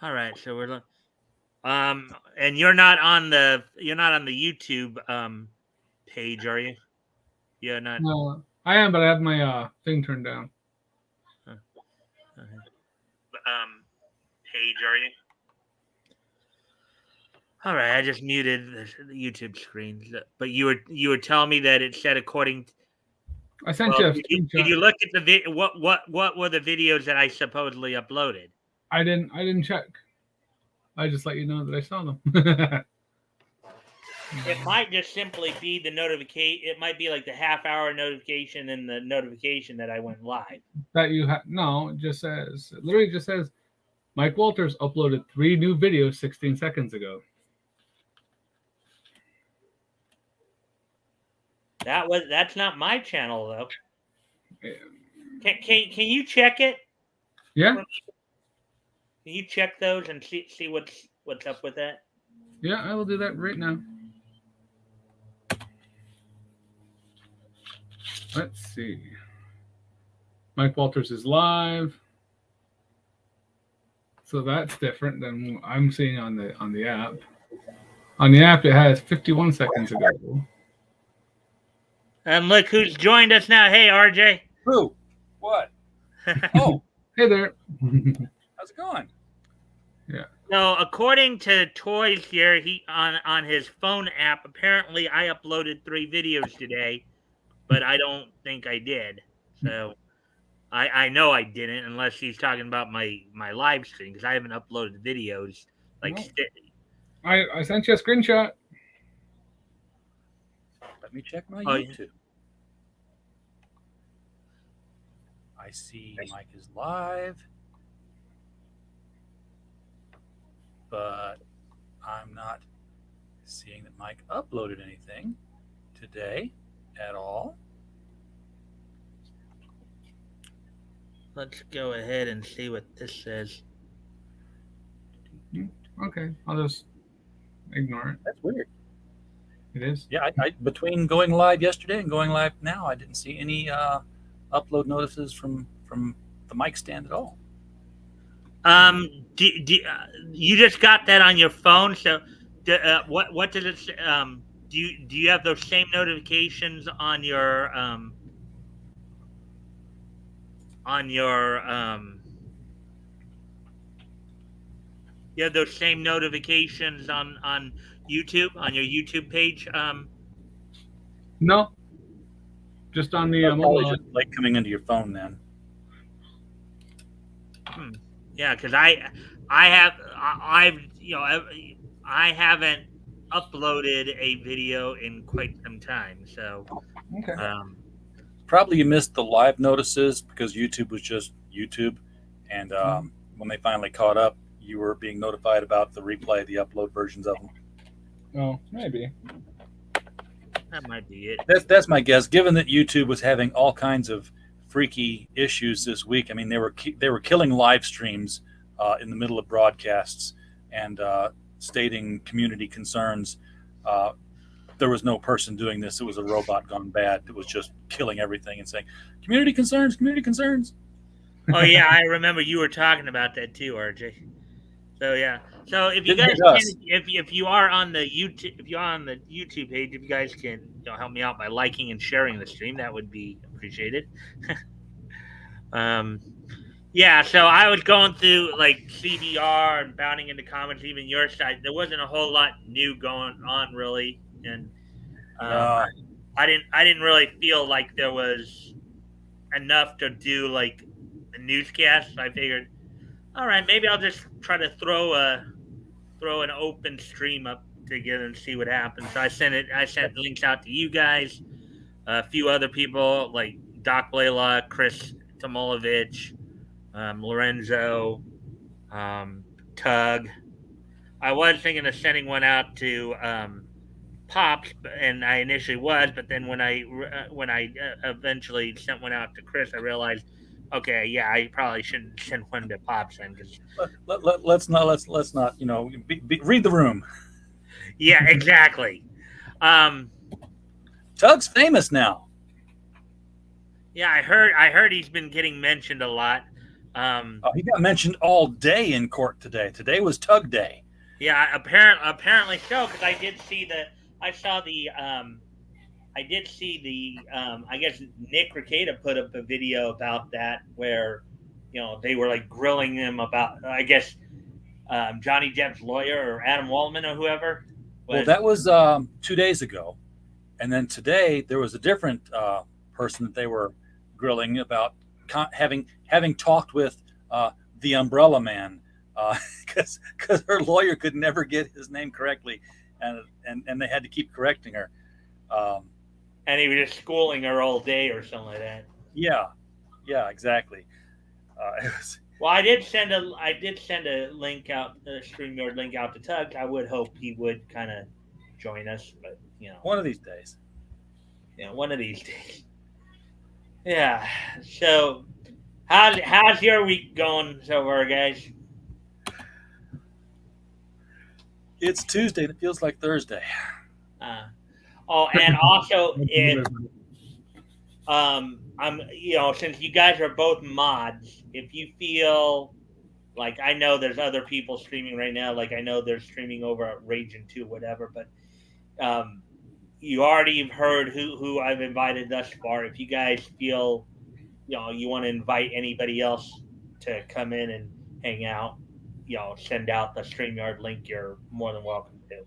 All right, so and you're not on the YouTube page, are you? You're not. No, I am, but I have my thing turned down. uh, okay. Page, are you? All right, I just muted the YouTube screen, but you were telling me that it said according. I sent Well, you a did screenshot. you look at the what were the videos that I supposedly uploaded? I didn't check. I just let you know that I saw them. It might just simply be the notification. It might be like the half-hour notification and the notification that I went live. That you have no, it literally just says Mike Walters uploaded 3 new videos 16 seconds ago. That's not my channel though. Yeah. Can you check it? Yeah, Can you check those and see what's up with that? yeah, I will do that right now. Let's see. Mike Walters is live. So that's different than what I'm seeing on the app. On the app, it has 51 seconds ago. And look who's joined us now. Hey, RJ. Who? What? Oh, Hey there. how's it going? Yeah. So according to Toys here, he on his phone app, apparently I uploaded 3 videos today, but I don't think I did. So I know I didn't unless he's talking about my live stream because I haven't uploaded videos like No. steady. I sent you a screenshot. Let me check my Oh, yeah. YouTube. I see Mike is live, but I'm not seeing that Mike uploaded anything today at all. Let's go ahead and see what this says. Okay, I'll just ignore it. That's weird. It is. Yeah, I between going live yesterday and going live now, I didn't see any upload notices from the Mikestand at all. You just got that on your phone? So, what does it? Do you have those same notifications on your You have those same notifications on YouTube on your YouTube page? No. Just on the Probably mobile. just like coming into your phone then. Yeah, because I haven't uploaded a video in quite some time. So, Okay. Probably you missed the live notices because YouTube was just YouTube, and when they finally caught up, you were being notified about the replay, the upload versions of them. Oh, maybe. that might be it. That's my guess. Given that YouTube was having all kinds of freaky issues this week, I mean they were killing live streams in the middle of broadcasts and stating community concerns. There was no person doing this. It was a robot gone bad. It was just killing everything and saying, community concerns, community concerns. Oh yeah, I remember you were talking about that too, RJ. So yeah. So if you Didn't guys hit us. if you are on the YouTube page, if you guys can help me out by liking and sharing the stream, that would be appreciated. Yeah, so I was going through like CBR and bounding into comments, even your side. There wasn't a whole lot new going on really, and I didn't really feel like there was enough to do like a newscast. So I figured, all right, maybe I'll just try to throw an open stream up together and see what happens. So I sent links out to you guys, a few other people like Doc Blaylock, Chris Tomolovich, Lorenzo, Tug. I was thinking of sending one out to Pops, and I initially was, but then when I eventually sent one out to Chris, I realized, okay, yeah, I probably shouldn't send one to Pops then, because let's not read the room. yeah, exactly. Tug's famous now. Yeah, I heard he's been getting mentioned a lot. He got mentioned all day in court today. Today was Tug Day. Yeah, apparently so, because I did see I I guess Nick Rekieta put up a video about that where, they were like grilling him about, I guess, Johnny Depp's lawyer or Adam Waldman or whoever. Well, that was 2 days ago. And then today there was a different person that they were grilling about having talked with the Umbrella Man, because her lawyer could never get his name correctly, and they had to keep correcting her. And he was just schooling her all day or something like that. Yeah, exactly. Well, I did send a link out, a StreamYard link out to Tug. I would hope he would kind of join us, but one of these days. Yeah, one of these days. Yeah. So, how's your week going so far, guys? It's Tuesday and it feels like Thursday. And also if since you guys are both mods, if you feel like, I know there's other people streaming right now, like I know they're streaming over at Raging 2, whatever, but you already have heard who I've invited thus far. If you guys feel you want to invite anybody else to come in and hang out, send out the StreamYard link, you're more than welcome to.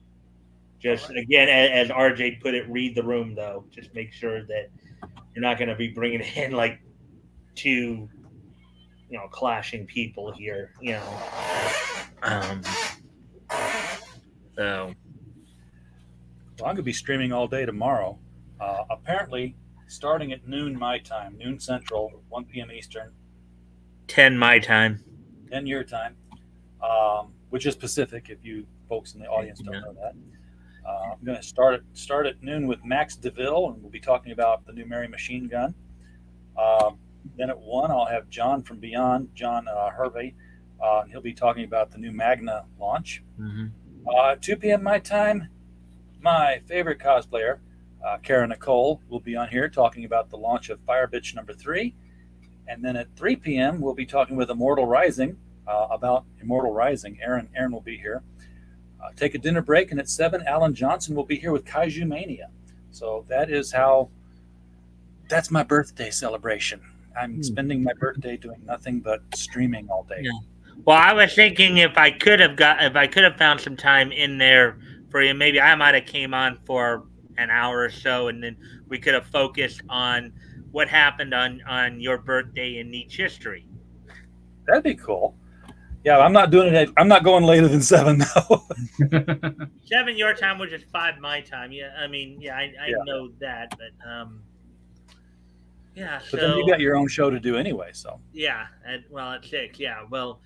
Just again, as RJ put it, read the room though. Just make sure that you're not going to be bringing in like two, clashing people here. So. Well, I'm going to be streaming all day tomorrow. Apparently, starting at noon my time, noon Central, 1 p.m. Eastern. 10 my time. 10 your time, which is Pacific, if you folks in the audience don't know that. I'm going to start at noon with Max DeVille, and we'll be talking about the new Mary machine gun. Then at 1, I'll have John from Beyond, John Hervey, and he'll be talking about the new Magna launch. Mm-hmm. At 2 p.m. my time, my favorite cosplayer, Kara Nicole, will be on here talking about the launch of Fire Bitch number 3. And then at 3 p.m., we'll be talking with Immortal Rising about Immortal Rising. Aaron will be here. Take a dinner break, and at 7, Alan Johnson will be here with Kaiju Mania. So that's my birthday celebration. I'm spending my birthday doing nothing but streaming all day. Yeah. Well, I was thinking if I could have found some time in there for you, maybe I might have came on for an hour or so, and then we could have focused on what happened on your birthday in Niche history. That'd be cool. Yeah, I'm not doing it. I'm not going later than 7 though. 7 your time, which is 5 my time. Yeah, I mean, I know that, but yeah. But then you got your own show to do anyway, so. Yeah, at 6. Yeah, well,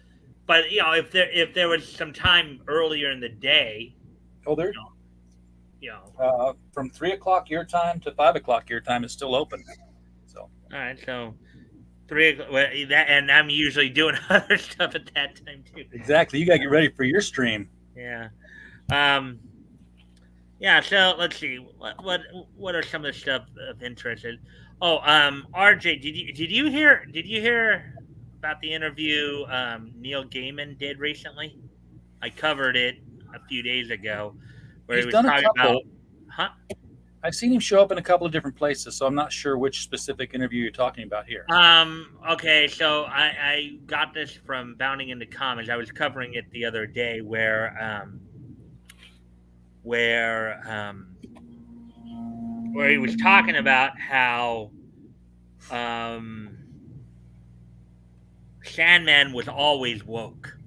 but if there was some time earlier in the day. Oh, there. From 3 o'clock your time to 5 o'clock your time is still open. So. All right, so 3 o'clock, and I'm usually doing other stuff at that time too. Exactly, you got to get ready for your stream. Yeah. Yeah. So let's see. What are some of the stuff of interest? Oh, RJ, did you hear about the interview Neil Gaiman did recently? I covered it a few days ago, where he was talking about. Huh? I've seen him show up in a couple of different places, so I'm not sure which specific interview you're talking about here. Okay, so I got this from Bounding into Comics. I was covering it the other day, where he was talking about how Sandman was always woke.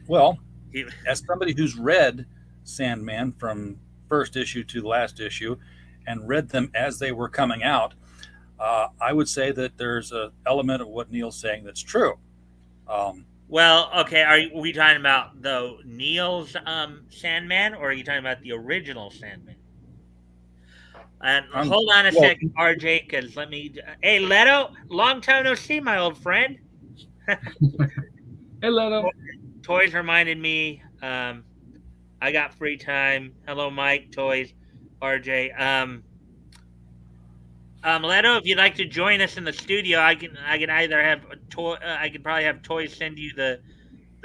Well, as somebody who's read Sandman from first issue to the last issue and read them as they were coming out, I would say that there's an element of what Neil's saying that's true. Well, okay, are we talking about Neil's Sandman, or are you talking about the original Sandman? And hold on a second, RJ, because hey, Leto, long time no see, my old friend. Hey, Leto. Toys reminded me, I got free time. Hello, Mike, Toys, RJ. Leto, if you'd like to join us in the studio, I can either have a toy. I can probably have Toys send you the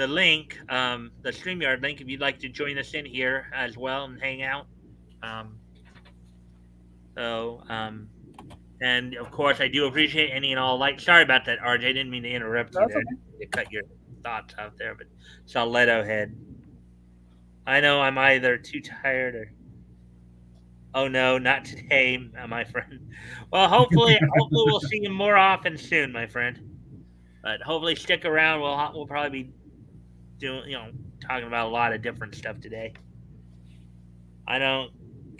link, the StreamYard link, if you'd like to join us in here as well and hang out. Um, so, and of course, I do appreciate any and all like. Sorry about that, RJ. I didn't mean to interrupt you That's there. okay. To cut your thoughts out there, but saw Leto head. I know I'm either too tired or. Oh no, not today, my friend. Well, hopefully we'll see you more often soon, my friend. But hopefully stick around. We'll probably be doing, talking about a lot of different stuff today. I don't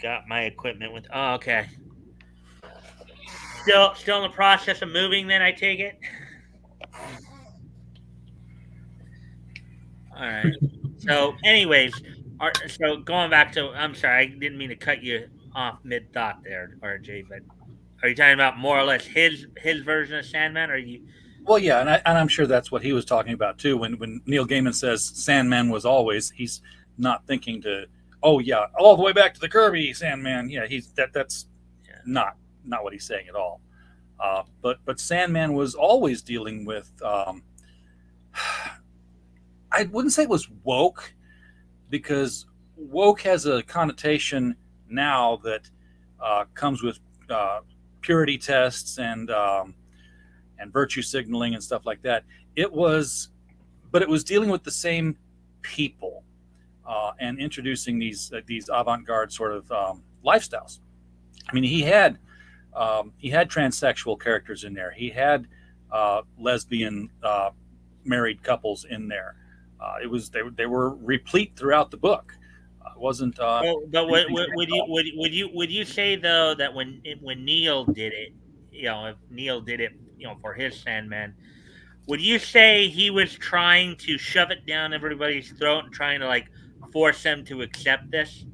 got my equipment with. Oh, okay. Still in the process of moving. Then I take it. All right. So, anyways, so going back to, I'm sorry, I didn't mean to cut you off mid thought there, RJ. But are you talking about more or less his version of Sandman? Or are you? Well, yeah, and I'm sure that's what he was talking about too. When Neil Gaiman says Sandman was always, he's not thinking to, oh yeah, all the way back to the Kirby Sandman. Yeah, that's not what he's saying at all. But Sandman was always dealing with. I wouldn't say it was woke, because woke has a connotation now that comes with purity tests and virtue signaling and stuff like that. It was dealing with the same people and introducing these avant-garde sort of lifestyles. I mean, he had transsexual characters in there. He had lesbian married couples in there. They were replete throughout the book. It wasn't. But would you say though that when Neil did it, if Neil did it, for his Sandman, would you say he was trying to shove it down everybody's throat and trying to like force them to accept this?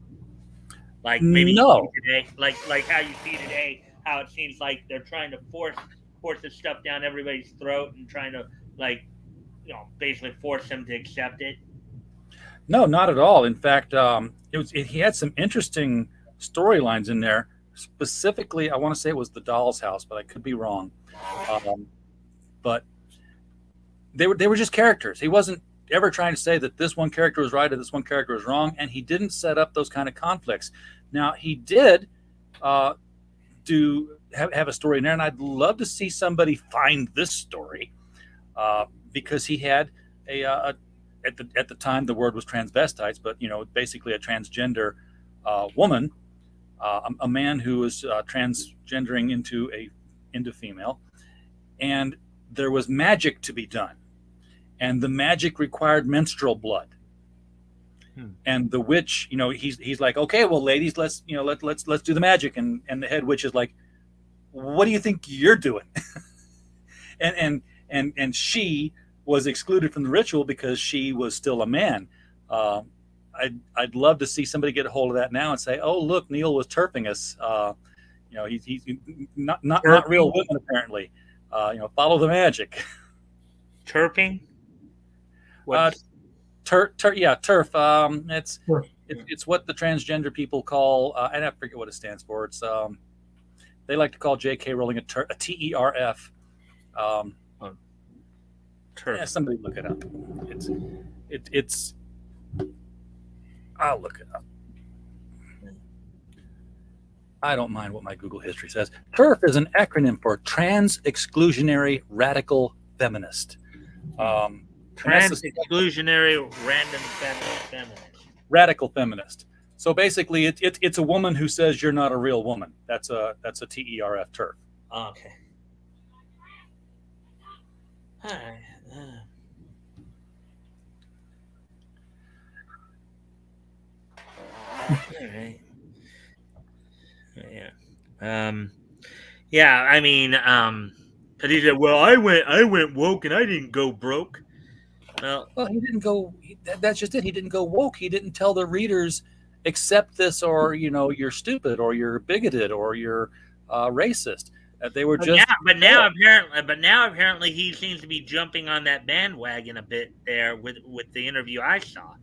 Like maybe No. today, like how you see today, how it seems like they're trying to force this stuff down everybody's throat and trying to basically force them to accept it. No, not at all. In fact, he had some interesting storylines in there. Specifically, I want to say it was the Doll's House, but I could be wrong. But they were just characters. He wasn't ever trying to say that this one character was right or this one character was wrong, and he didn't set up those kind of conflicts. Now, he did have a story in there, and I'd love to see somebody find this story because he had at the time the word was transvestites, but basically a transgender woman, a man who was transgendering into female, and there was magic to be done, and the magic required menstrual blood. And the witch, he's like, okay, well, ladies, let's do the magic, and the head witch is like, what do you think you're doing? and she was excluded from the ritual because she was still a man. I'd love to see somebody get a hold of that now and say, oh, look, Neil was turfing us. He's not real women apparently. Follow the magic. Turping? Turf. It's what the transgender people call, and I forget what it stands for. It's they like to call J.K. Rowling a TERF. Yeah, somebody look it up. It's. I'll look it up. I don't mind what my Google history says. TERF is an acronym for Trans Exclusionary Radical Feminist. Trans Exclusionary Random Feminist. Radical feminist. So basically, it's a woman who says you're not a real woman. That's a TERF, TERF. Okay. All right. All right. Yeah. Yeah. I mean, because he said, "Well, I went woke and I didn't go broke." Well, he didn't go. That's just it. He didn't go woke. He didn't tell the readers, accept this, or you're stupid, or you're bigoted, or you're racist. They were just. But now apparently he seems to be jumping on that bandwagon a bit there with the interview I saw.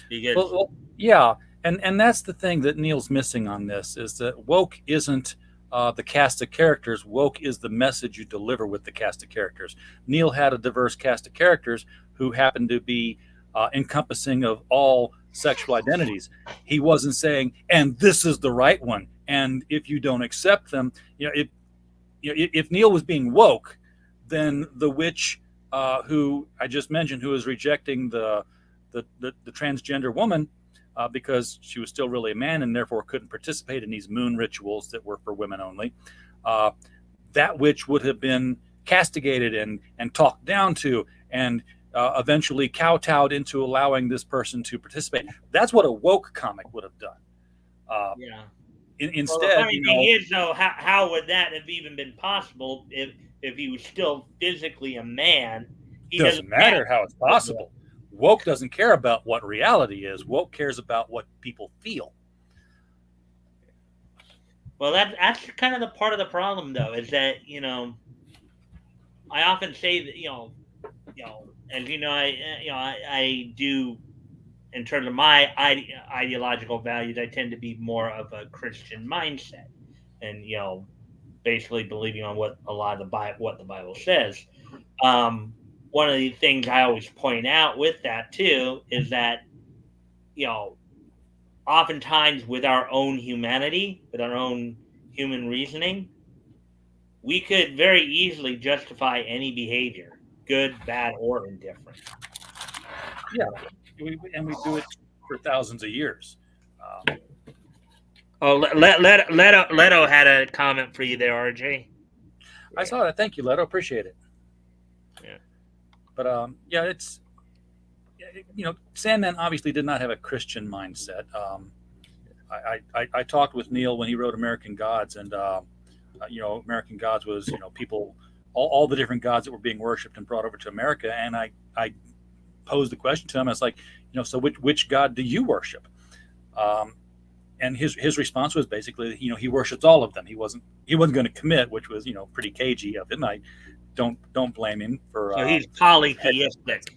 Because yeah, and that's the thing that Neil's missing on this is that woke isn't the cast of characters. Woke is the message you deliver with the cast of characters. Neil had a diverse cast of characters who happened to be encompassing of all sexual identities. He wasn't saying, and this is the right one, and if you don't accept them, if Neil was being woke, then the witch who I just mentioned, who was rejecting the transgender woman because she was still really a man and therefore couldn't participate in these moon rituals that were for women only, that witch would have been castigated and talked down to and eventually kowtowed into allowing this person to participate. That's what a woke comic would have done. Yeah. Instead, the funny thing is, though, how would that have even been possible if he was still physically a man? It doesn't matter how it's possible. Woke doesn't care about what reality is. Woke cares about what people feel. Well, that's kind of the part of the problem, though, is that I often say that as I do. In terms of my ideological values, I tend to be more of a Christian mindset, and basically believing on what a lot of what the Bible says. One of the things I always point out with that too is that oftentimes with our own humanity, with our own human reasoning, we could very easily justify any behavior, good, bad, or indifferent. Yeah. And we do it for thousands of years. Leto had a comment for you there, RJ. I saw that. Thank you, Leto. Appreciate it. Yeah. But it's Sandman obviously did not have a Christian mindset. I talked with Neil when he wrote American Gods, and American Gods was people, all the different gods that were being worshipped and brought over to America, and I posed the question to him. I was like, so which God do you worship? And his response was basically, he worships all of them. He wasn't going to commit, which was pretty cagey of him. I don't blame him for. So he's polytheistic.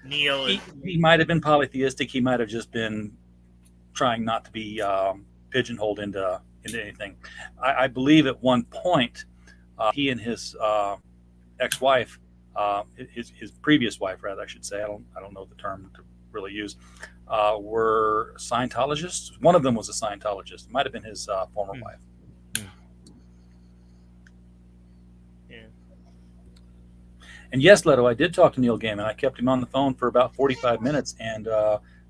Neil, he might have been polytheistic. He might have just been trying not to be pigeonholed into anything. I believe at one point he and his ex-wife. His previous wife, rather, I should say. I don't know the term to really use. Were Scientologists. One of them was a Scientologist. It might have been his former wife. Yeah. And yes, Leto, I did talk to Neil Gaiman. I kept him on the phone for about 45 minutes, and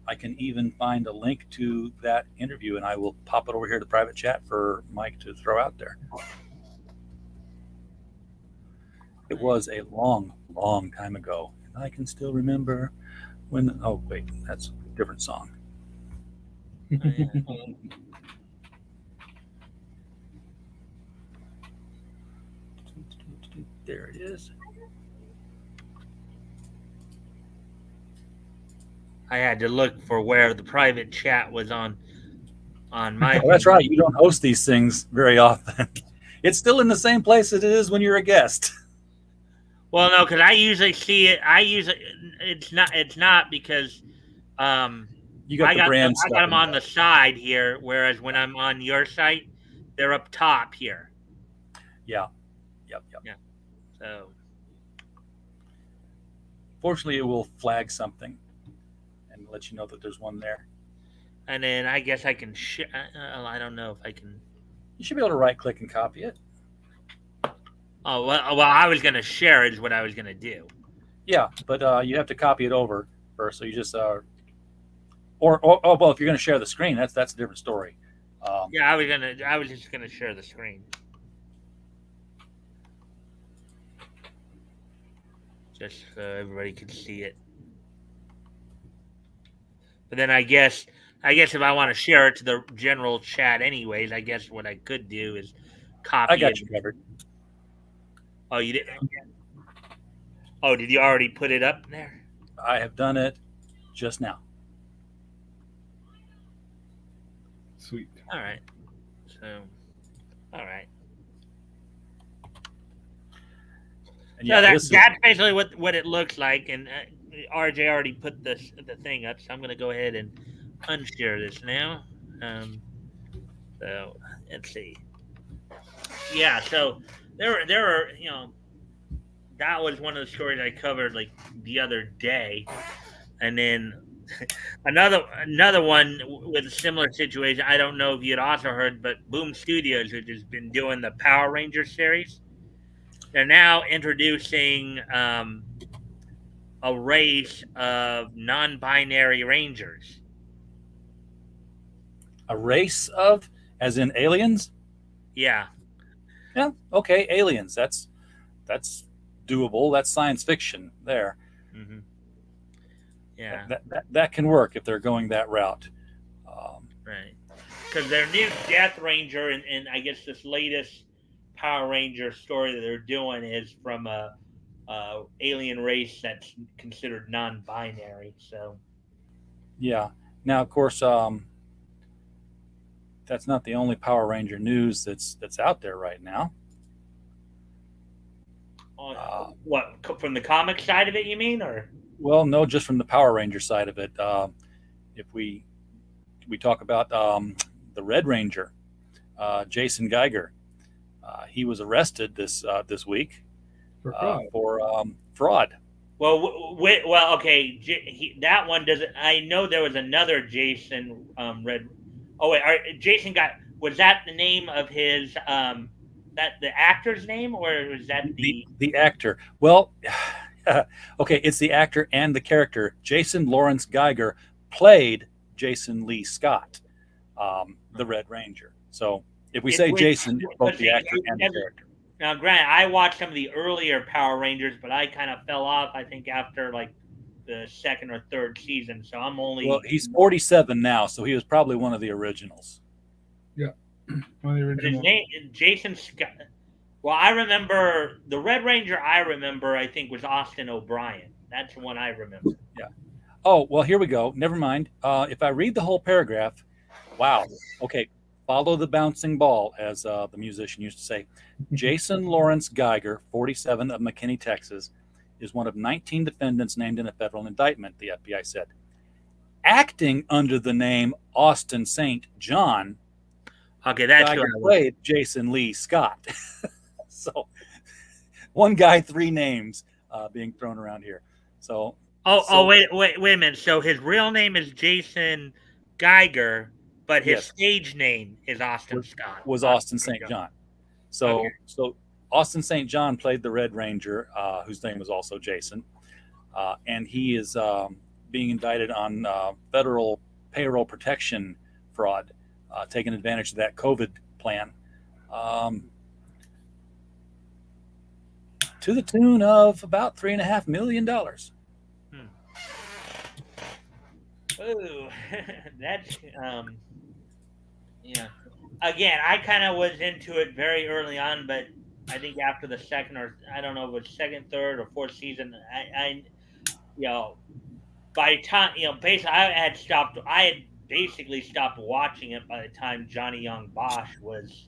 I can even find a link to that interview, and I will pop it over here to the private chat for Mike to throw out there. It was a long, long time ago, and I can still remember when. Oh wait, that's a different song. There it is. I had to look for where the private chat was on my. Oh, that's right. You don't host these things very often. It's still in the same place as it is when you're a guest. Well, no, because I usually see it. It's not because you got the brand. I got them on the side here, whereas when I'm on your site, they're up top here. Yeah. Yep. Yeah. So, fortunately, it will flag something and let you know that there's one there. And then I guess I can share. I don't know if I can. You should be able to right-click and copy it. Oh, well, I was going to share it is what I was going to do. Yeah, but you have to copy it over first. So you just, well, if you're going to share the screen, that's a different story. Yeah, I was just going to share the screen. Just so everybody could see it. But then I guess if I want to share it to the general chat anyways, I guess what I could do is copy it. I got you covered. Oh, you did? Oh, did you already put it up there? I have done it just now. Sweet. All right. So, all right. And yeah, that's basically what it looks like. And RJ already put the thing up, so I'm going to go ahead and unshare this now. So, let's see. Yeah, so there are, that was one of the stories I covered like the other day, and then another one with a similar situation. I don't know if you'd also heard, but Boom Studios, which has been doing the Power Rangers series, they're now introducing a race of non-binary rangers. A race of, as in aliens? Yeah. Yeah, okay, aliens. That's doable. That's science fiction there. Mm-hmm. Yeah. That can work if they're going that route. Right. Because their new Death Ranger and I guess this latest Power Ranger story that they're doing is from a alien race that's considered non-binary. So. Yeah. Now, of course, that's not the only Power Ranger news that's out there right now. What, from the comic side of it, you mean, or? Well, no, just from the Power Ranger side of it. If we talk about the Red Ranger, Jason Geiger, he was arrested this week for fraud. Well, okay. That one doesn't. I know there was another Jason Red. Oh wait, Jason was that the name of his that the actor's name, or was that the actor? Well, okay, it's the actor and the character. Jason Lawrence Geiger played Jason Lee Scott, the Red Ranger. So if we say Jason, it's both the actor and the character. Now, granted, I watched some of the earlier Power Rangers, but I kind of fell off, I think, after like the second or third season. So I'm only. Well, he's 47 now, so he was probably one of the originals. Yeah. One of the originals. His name, Jason Scott. Well, I remember the Red Ranger. I think, was Austin O'Brien. That's the one I remember. Yeah. Oh, well, here we go. Never mind. If I read the whole paragraph, wow. Okay. Follow the bouncing ball, as the musician used to say. Jason Lawrence Geiger, 47, of McKinney, Texas, is one of 19 defendants named in a federal indictment, the FBI said. Acting under the name Austin St. John, okay, that's Geiger played Jason Lee Scott. So, one guy, three names being thrown around here. So. Wait a minute. So his real name is Jason Geiger, but his stage name is Austin Scott. Was Austin St. John. So Austin St. John played the Red Ranger, whose name was also Jason, and he is being indicted on federal payroll protection fraud, taking advantage of that COVID plan, to the tune of about $3.5 million. Oh, that's yeah. Again, I kind of was into it very early on, but I think after the second, or I don't know if it was second, third, or fourth season, I by the time, basically I had basically stopped watching it by the time Johnny Young Bosch was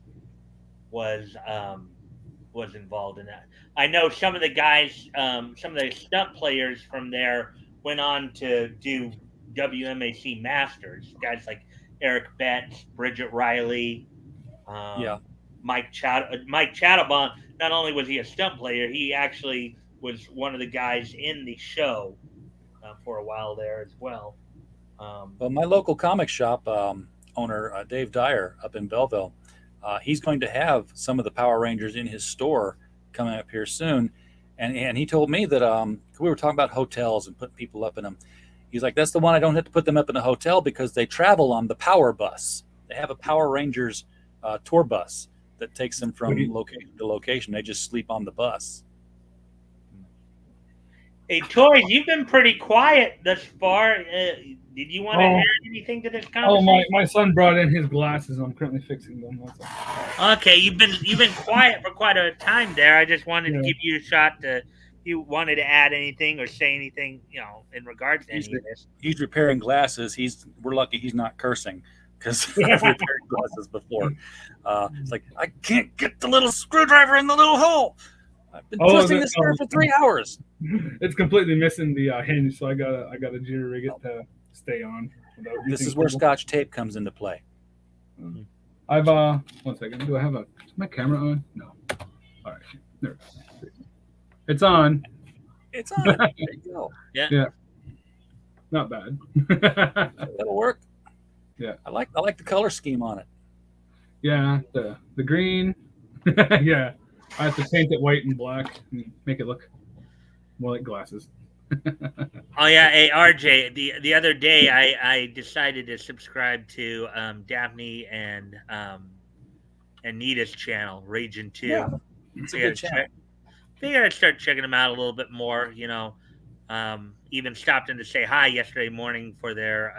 involved in that. I know some of the guys, some of the stunt players from there went on to do WMAC Masters. Guys like Eric Betts, Bridget Riley, Mike Chattabon. Not only was he a stunt player, he actually was one of the guys in the show for a while there as well. Well, my local comic shop owner, Dave Dyer, up in Belleville, he's going to have some of the Power Rangers in his store coming up here soon. And he told me that we were talking about hotels and putting people up in them. He's like, that's the one I don't have to put them up in a hotel because they travel on the Power Bus. They have a Power Rangers tour bus that takes them from location to location. They just sleep on the bus. Hey, Tori, you've been pretty quiet thus far. Did you want to add anything to this conversation? Oh, my son brought in his glasses. I'm currently fixing them. Okay, you've been quiet for quite a time there. I just wanted to give you a shot to. You wanted to add anything or say anything, in regards to any of this. He's repairing glasses. We're lucky he's not cursing because I've repaired glasses before. It's like, I can't get the little screwdriver in the little hole. I've been twisting this here for 3 hours. It's completely missing the hinge, so I gotta jerry rig it to stay on. This is where Scotch tape comes into play. I've 1 second. Do I have is my camera on? No. All right. There. It's on. It's on. There you go. Yeah. Not bad. That'll work. Yeah. I like the color scheme on it. Yeah, the green. Yeah. I have to paint it white and black and make it look more like glasses. Oh yeah, hey RJ. The other day I decided to subscribe to Daphne and Nita's channel, Raging 2. Yeah, it's a good channel. Figured I'd start checking them out a little bit more. Even stopped in to say hi yesterday morning for their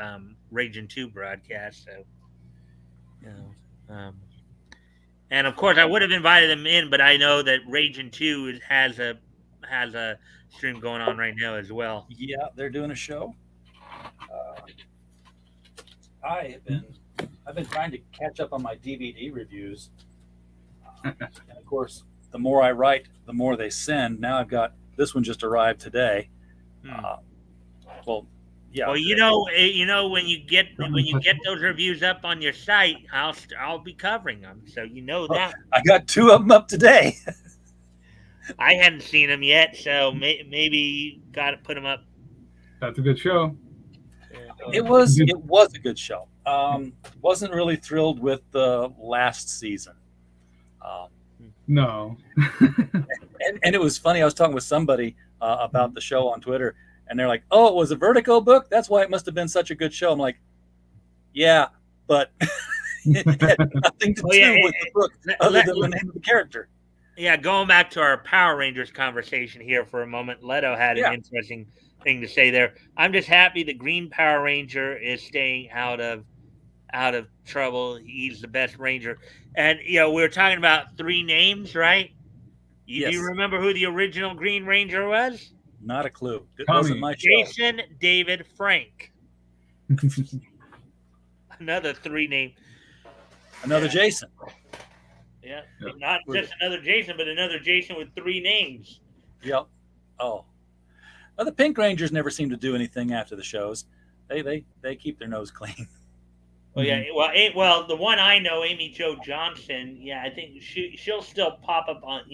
Raging 2 broadcast. So, and of course I would have invited them in, but I know that Raging 2 has a stream going on right now as well. Yeah, they're doing a show. I've been trying to catch up on my DVD reviews, and of course, the more I write, the more they send. Now I've got this one just arrived today. Well, yeah. Well, when you get those reviews up on your site, I'll be covering them. So that. I got 2 of them up today. I hadn't seen them yet, so maybe got to put them up. That's a good show. It was a good show. Wasn't really thrilled with the last season. No. and it was funny. I was talking with somebody about the show on Twitter, and they're like, "Oh, it was a Vertigo book. That's why it must have been such a good show." I'm like, "Yeah, but it had nothing to do with the book other than the name of the character." Yeah, going back to our Power Rangers conversation here for a moment, Leto had an interesting thing to say there. I'm just happy the Green Power Ranger is staying out of trouble. He's the best Ranger. And we were talking about 3 names, right? Do you remember who the original Green Ranger was? Not a clue. It Tommy. wasn't my show. Jason David Frank. Another 3 name. Another Jason. Yeah, not just another Jason, but another Jason with 3 names. Yep. Oh. Well, the Pink Rangers never seem to do anything after the shows. They keep their nose clean. Well, yeah. Well, the one I know, Amy Jo Johnson. Yeah, I think she'll still pop up on.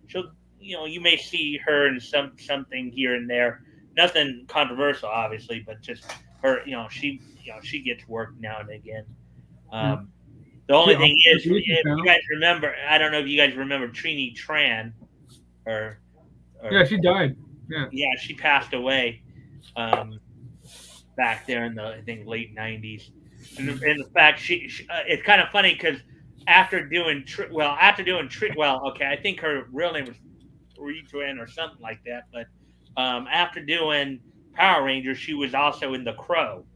She'll. You may see her in something here and there. Nothing controversial, obviously, but just her. She gets work now and again. The only thing is, if you guys remember, I don't know if you guys remember Trini Tran, or yeah, she died. Yeah, she passed away back there in the I think late 90s. And in fact, she it's kind of funny because after doing I think her real name was Retran or something like that. But after doing Power Rangers, she was also in The Crow.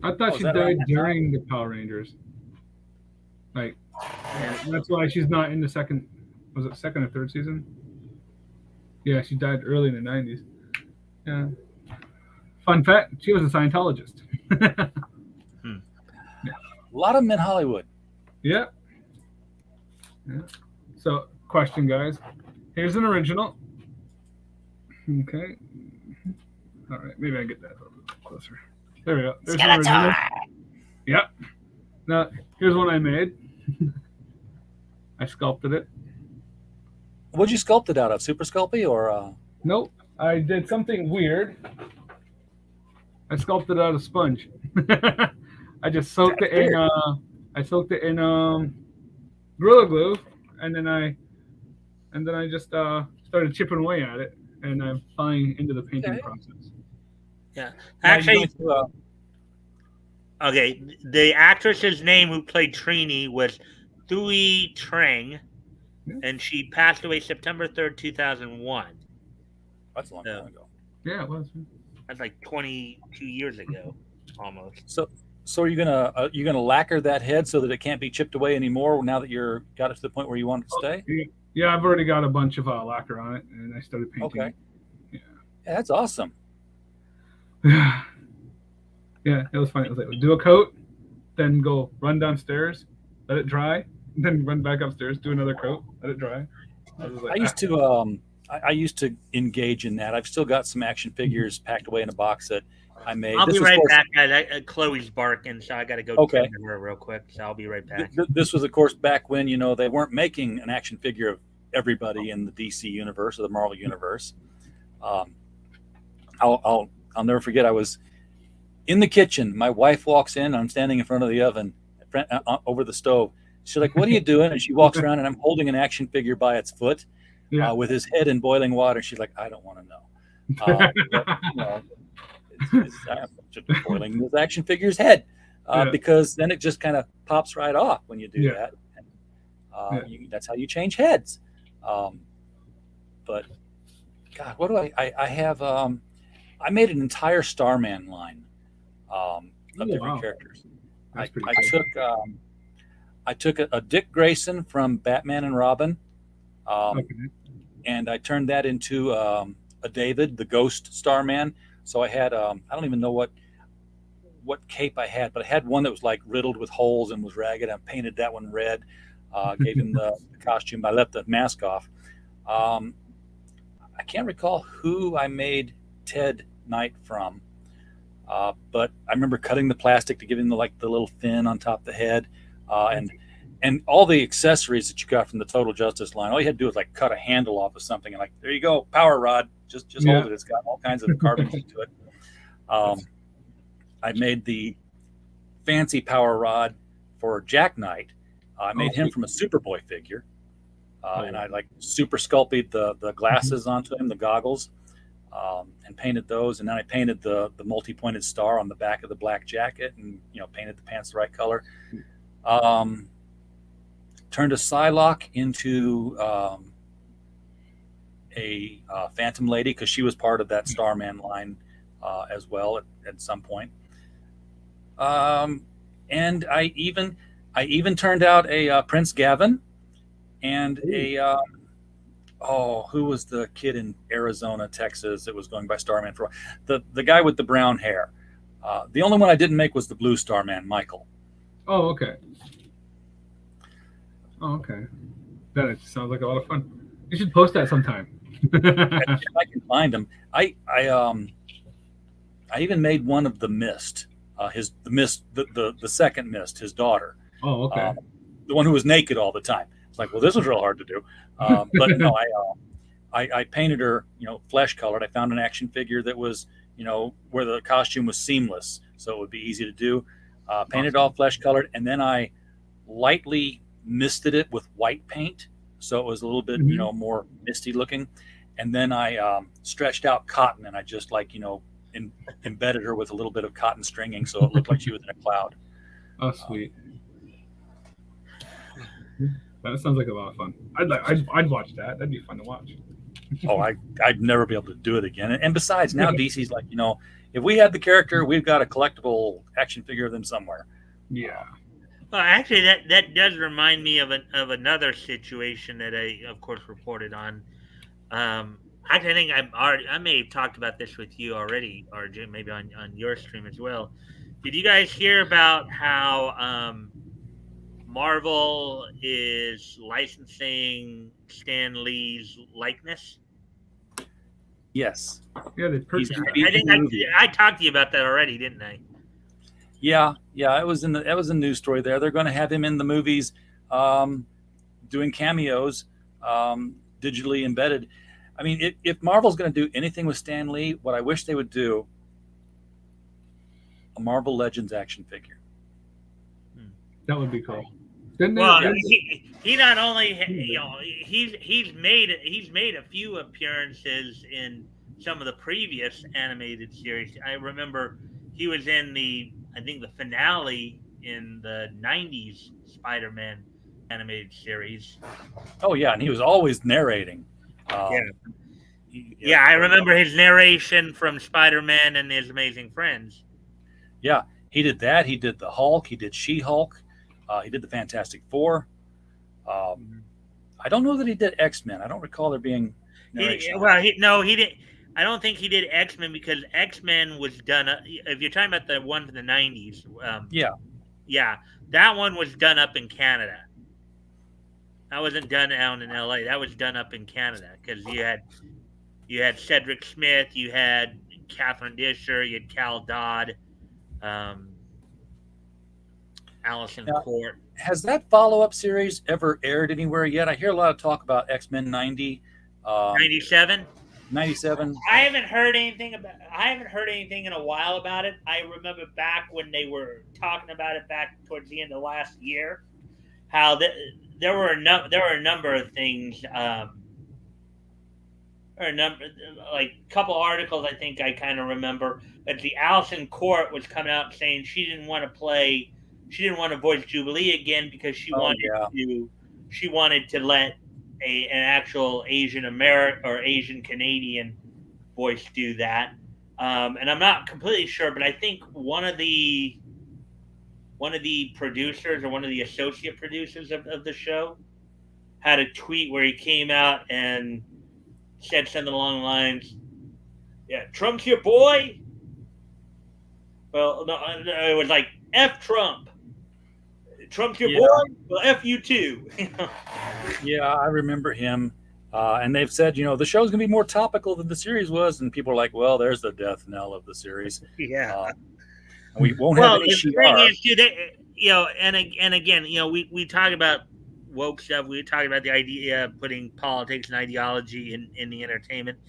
I thought she died during the Power Rangers. Like, that's why she's not in the second. Was it second or third season? Yeah, she died early in the 90s. Yeah. Fun fact: she was a Scientologist. A lot of them in Hollywood. Yeah. So, question, guys. Here's an original. Okay. All right. Maybe I can get that a little bit closer. There we go. There's an original. Yep. Now, here's one I made. I sculpted it. What'd you sculpt it out of? Super Sculpey or? Nope. I did something weird. I sculpted out of sponge. I just soaked it in. I soaked it in Gorilla Glue, and then I just started chipping away at it, and I'm flying into the painting process. Yeah, actually. Okay, the actress's name who played Trini was Thuy Trang, and she passed away September 3rd, 2001. That's a long time ago. Yeah, it was. That's like 22 years ago, almost. So are you gonna lacquer that head so that it can't be chipped away anymore? Now that got it to the point where you want it to stay? Yeah, I've already got a bunch of lacquer on it, and I started painting. Okay. Yeah, that's awesome. Yeah, it was funny. It was like do a coat, then go run downstairs, let it dry, then run back upstairs, do another coat, let it dry. I used to I used to engage in that. I've still got some action figures packed away in a box that I made. I'll This be was, of right course, back, guys. Chloe's barking, so I got to go okay. tend to her real quick. So I'll be right back. This was, of course, back when they weren't making an action figure of everybody in the DC universe or the Marvel universe. I'll never forget. I was in the kitchen. My wife walks in. I'm standing in front of the oven, over the stove. She's like, "What are you doing?" And she walks around, and I'm holding an action figure by its foot, with his head in boiling water. She's like, "I don't want to know." But, I'm just boiling this action figure's head, because then it just kind of pops right off when you do that. And, that's how you change heads. But God, what do I have? I made an entire Starman line of different characters. I took a Dick Grayson from Batman and Robin, and I turned that into a David, the Ghost Starman. So I had I don't even know what cape I had, but I had one that was like riddled with holes and was ragged. I painted that one red. Gave him the costume. I left the mask off. I can't recall who I made Ted Knight from, but I remember cutting the plastic to give him the little fin on top of the head, and all the accessories that you got from the Total Justice line. All you had to do was cut a handle off of something, and there you go, power rod. Just hold it. It's got all kinds of carvings to it. I made the fancy power rod for Jack Knight. I made him from a Superboy figure. And I super sculpted the glasses onto him, the goggles, and painted those. And then I painted the multi-pointed star on the back of the black jacket, and painted the pants the right color. Turned a Psylocke into a Phantom Lady, because she was part of that Starman line as well at some point. And I even turned out a Prince Gavin. And who was the kid in Arizona, Texas that was going by Starman for the guy with the brown hair? The only one I didn't make was the blue Starman, Michael. Oh, okay. That sounds like a lot of fun. You should post that sometime. If I can find him. I even made one of the Mist, the second Mist, his daughter. Oh, okay. The one who was naked all the time. Well, this was real hard to do. But no, I painted her, flesh colored. I found an action figure that was, where the costume was seamless, so it would be easy to do. Painted all flesh colored, and then I lightly misted it with white paint, so it was a little bit, more misty looking. And then I stretched out cotton, and I just embedded her with a little bit of cotton stringing, so it looked like she was in a cloud. Oh, sweet. That sounds like a lot of fun. I'd watch that. That'd be fun to watch. I'd never be able to do it again. And besides, now DC's if we had the character, we've got a collectible action figure of them somewhere. Yeah. Well, actually, that does remind me of another situation that I, of course, reported on. I think I may have talked about this with you already, or Jim, maybe on your stream as well. Did you guys hear about how Marvel is licensing Stan Lee's likeness? Yes. Yeah, they purchased I talked to you about that already, didn't I? Yeah. It was a news story there. They're going to have him in the movies, doing cameos, digitally embedded. I mean, if Marvel's going to do anything with Stan Lee, what I wish they would do, a Marvel Legends action figure. That would be cool. Well, he not only he's made a few appearances in some of the previous animated series. I remember he was in the finale in the 90s Spider-Man animated series. Oh yeah, and he was always narrating. I remember his narration from Spider-Man and His Amazing Friends. Yeah, he did that. He did the Hulk. He did She-Hulk. He did the Fantastic Four. I don't know that he did X-Men. I don't recall there being narration. He didn't. I don't think he did X-Men, because X-Men was done. If you're talking about the one from the 90s, that one was done up in Canada. That wasn't done down in L.A. That was done up in Canada because you had Cedric Smith, you had Catherine Disher, you had Cal Dodd, Allison Court. Has that follow-up series ever aired anywhere yet? I hear a lot of talk about X-Men 90. 97? 97. I haven't heard anything in a while about it. I remember back when they were talking about it back towards the end of last year, how there were a number of things, like a couple articles I think I kind of remember that the Allison Court was coming out saying she didn't want to voice Jubilee again because she wanted to let an actual Asian American or Asian Canadian voice do that. And I'm not completely sure, but I think one of the producers or one of the associate producers of the show had a tweet where he came out and said something along the lines, "Yeah, Trump's your boy." Well, no, it was like F Trump. Trump's your boy? Well, F you too. Yeah, I remember him. And they've said, the show's going to be more topical than the series was. And people are like, well, there's the death knell of the series. Yeah. We won't have any and again, we talk about woke stuff. We talk about the idea of putting politics and ideology in the entertainment.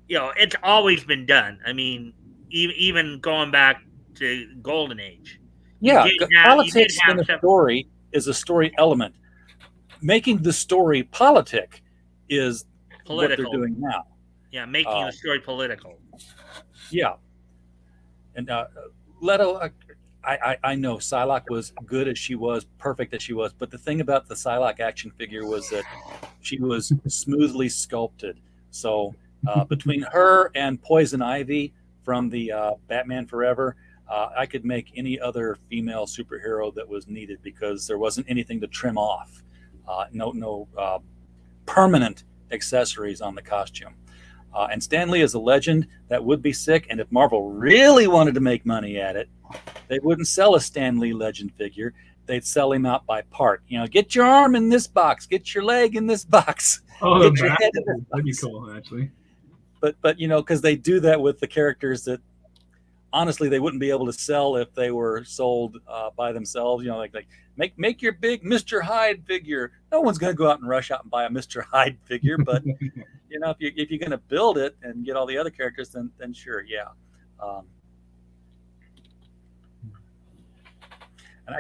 It's always been done. I mean, even going back to Golden Age. Yeah, politics in a story is a story element. Making the story politic is political. What they're doing now. Yeah, making the story political. Yeah. And Leto, I know Psylocke was good as she was, perfect as she was, but the thing about the Psylocke action figure was that she was smoothly sculpted. So between her and Poison Ivy from the Batman Forever, I could make any other female superhero that was needed because there wasn't anything to trim off. No permanent accessories on the costume. And Stan Lee is a legend. That would be sick. And if Marvel really wanted to make money at it, they wouldn't sell a Stan Lee legend figure. They'd sell him out by part. Get your arm in this box. Get your leg in this box. Oh, get your head in this box. That'd be cool, actually. But because they do that with the characters that honestly they wouldn't be able to sell if they were sold by themselves. Like make your big Mr. Hyde figure. No one's going to go out and rush out and buy a Mr. Hyde figure, but if you're going to build it and get all the other characters, then sure, yeah. And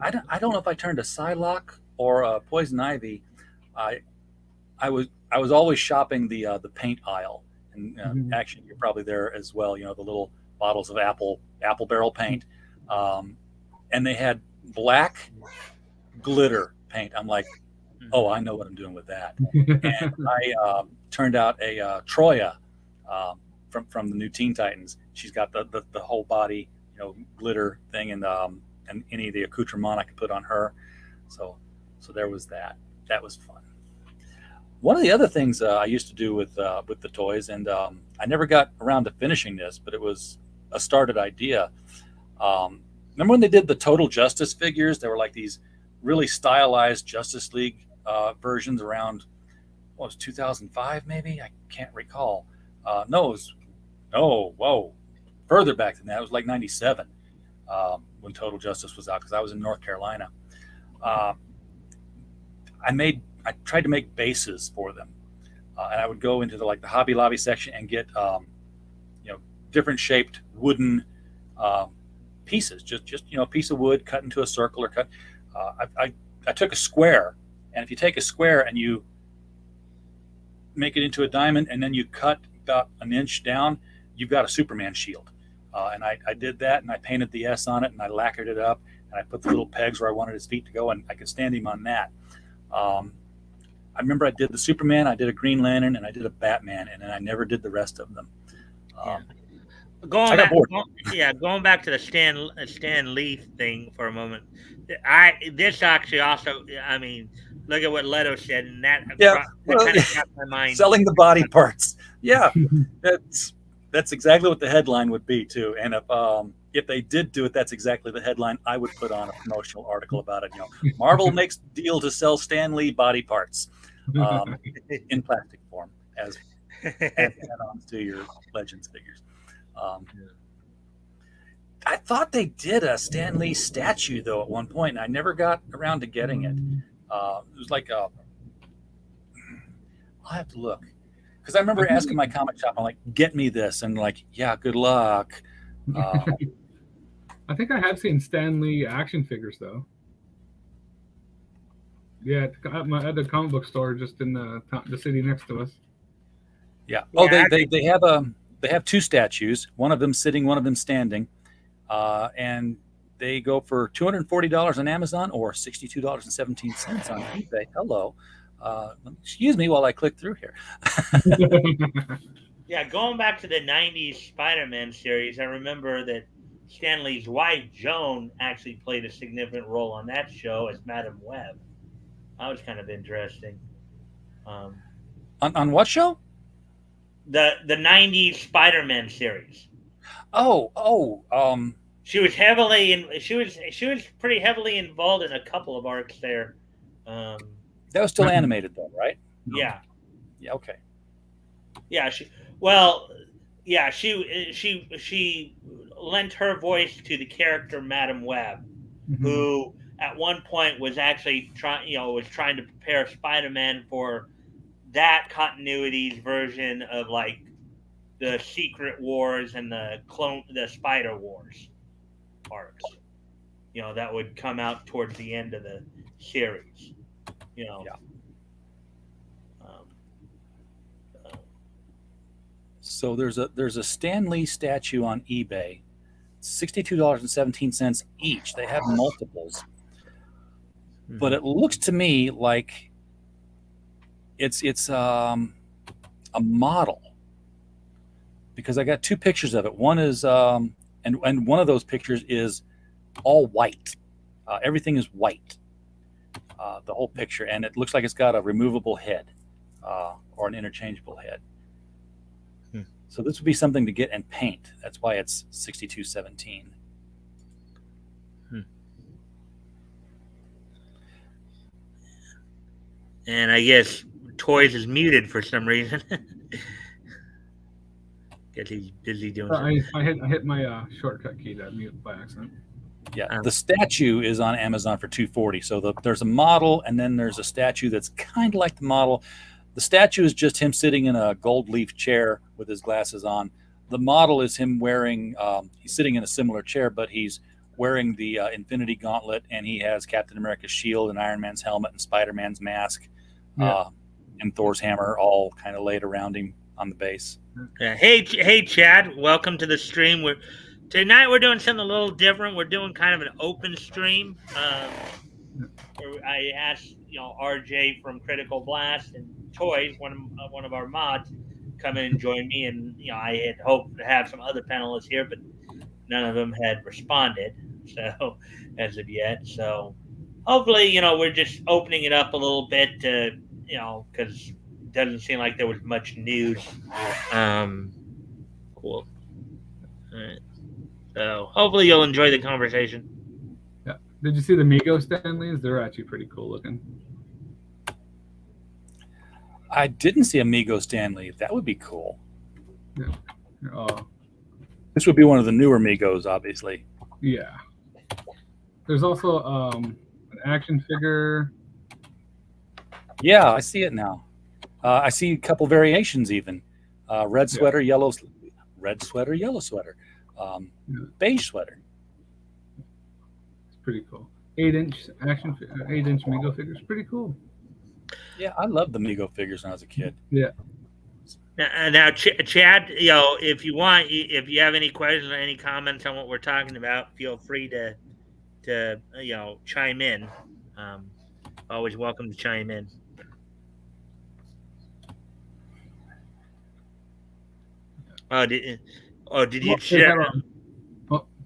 I don't know if I turned to Psylocke or Poison Ivy. I was always shopping the paint aisle, and actually you're probably there as well. The little bottles of apple barrel paint, and they had black glitter paint. I'm like, oh, I know what I'm doing with that. And I turned out a Troya from the new Teen Titans. She's got the whole body glitter thing, and any of the accoutrement I could put on her. So there was that. That was fun. One of the other things I used to do with the toys, and I never got around to finishing this, but it was a started idea. Remember when they did the Total Justice figures? They were like these really stylized Justice League versions around, what was 2005 maybe? I can't recall. Further back than that. It was like 97 when Total Justice was out, because I was in North Carolina. I tried to make bases for them, and I would go into the Hobby Lobby section and get different shaped wooden pieces, just a piece of wood cut into a circle or cut. I took a square, and if you take a square and you make it into a diamond, and then you cut about an inch down, you've got a Superman shield. And I did that, and I painted the S on it, and I lacquered it up, and I put the little pegs where I wanted his feet to go, and I could stand him on that. I remember I did the Superman, I did a Green Lantern, and I did a Batman, and then I never did the rest of them. Going back to the Stan Lee thing for a moment. This actually also, I mean, look at what Leto said, and that kind of got my mind. Selling the body parts. Yeah, that's exactly what the headline would be too. And if they did do it, that's exactly the headline I would put on a promotional article about it. Marvel makes deal to sell Stan Lee body parts in plastic form as add-ons to your Legends figures. I thought they did a Stan Lee statue though at one point, and I never got around to getting it. It was like I'll have to look, because I remember asking my comic shop, I'm like, "Get me this," and like, "Yeah, good luck." I think I have seen Stan Lee action figures though. Yeah, at the comic book store just in the city next to us. Yeah. Oh, they have two statues. One of them sitting, one of them standing, and they go for $240 on Amazon or $62.17 on eBay. Hello. Excuse me while I click through here. Yeah, going back to the 90s Spider-Man series, I remember that Stan Lee's wife, Joan, actually played a significant role on that show as Madam Web. That was kind of interesting. On what show? The 90s Spider-Man series. She was pretty heavily involved in a couple of arcs there. That was still animated though, right? Yeah. Yeah. Okay. Yeah. She lent her voice to the character Madam Web, who at one point was actually trying to prepare Spider-Man for that continuity's version of like the Secret Wars and the Spider Wars arcs. That would come out towards the end of the series. Yeah. So there's a Stan Lee statue on eBay, $62.17 each. They have multiples, but it looks to me like it's a model, because I got two pictures of it. One is and one of those pictures is all white. Everything is white, the whole picture, and it looks like it's got a removable head or an interchangeable head. So this would be something to get and paint. That's why it's $62.17. And I guess Toys is muted for some reason. Guess he's busy doing something. I hit my shortcut key to mute by accident. Yeah, the statue is on Amazon for $240. So there's a model, and then there's a statue that's kind of like the model. The statue is just him sitting in a gold leaf chair with his glasses on. The model is him wearing, he's sitting in a similar chair, but he's wearing the Infinity Gauntlet, and he has Captain America's shield and Iron Man's helmet and Spider-Man's mask and Thor's hammer all kind of laid around him on the base. Yeah. Hey, Chad, welcome to the stream. Tonight we're doing something a little different. We're doing kind of an open stream. I asked, RJ from Critical Blast and Toys, one of our mods, come in and join me, and I had hoped to have some other panelists here, but none of them had responded. So as of yet, so hopefully, we're just opening it up a little bit to, because it doesn't seem like there was much news. Cool. All right. So hopefully you'll enjoy the conversation. Yeah. Did you see the Mego Stan Lees? They're actually pretty cool looking. I didn't see Amigo Stan Lee. That would be cool. Yeah. This would be one of the newer Migos, obviously. Yeah. There's also an action figure. Yeah, I see it now. I see a couple variations even. Red sweater, yellow sweater, beige sweater. It's pretty cool. 8-inch Mego figures, pretty cool. Yeah, I loved the Mego figures when I was a kid. Yeah. Now, Chad, if you want, if you have any questions or any comments on what we're talking about, feel free to chime in. Always welcome to chime in. Did you share?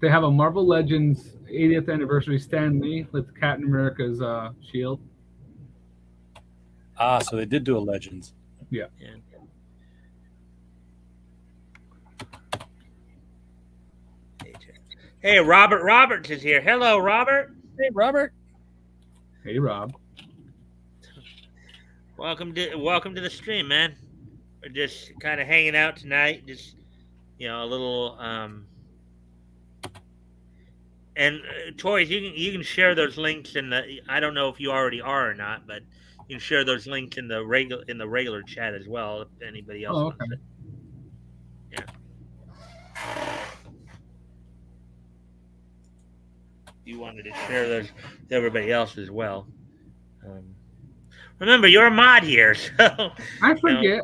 They have a Marvel Legends 80th anniversary Stan Lee with Captain America's shield. So they did do a Legends. Yeah. Hey, Robert Roberts is here. Hello, Robert. Hey, Robert. Hey, Rob. Welcome to the stream, man. We're just kind of hanging out tonight. Just a little and toys. You can share those links in the. I don't know if you already are or not, but you can share those links in the regular chat as well if anybody else wants it. Yeah. You wanted to share those with everybody else as well. Remember, you're a mod here, so I forget.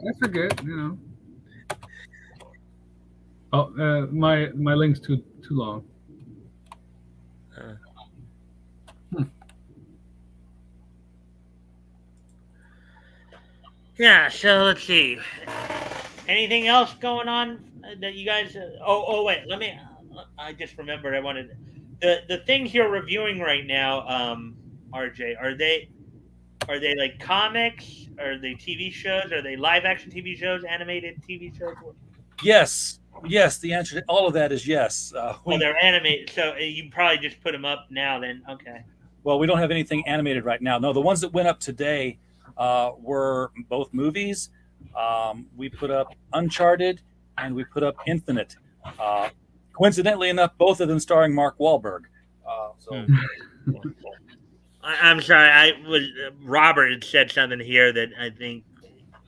Oh, my link's too long. Yeah. So let's see. Anything else going on that you guys? Oh wait. Let me. I just remembered. I wanted the things you're reviewing right now. RJ, are they like comics? Are they TV shows? Are they live action TV shows? Animated TV shows? Yes. The answer to all of that is yes. They're animated. So you probably just put them up now. Then okay. Well, we don't have anything animated right now. No, the ones that went up today were both movies. We put up Uncharted and we put up Infinite. Coincidentally enough, both of them starring Mark Wahlberg. I'm sorry. Robert had said something here that I think.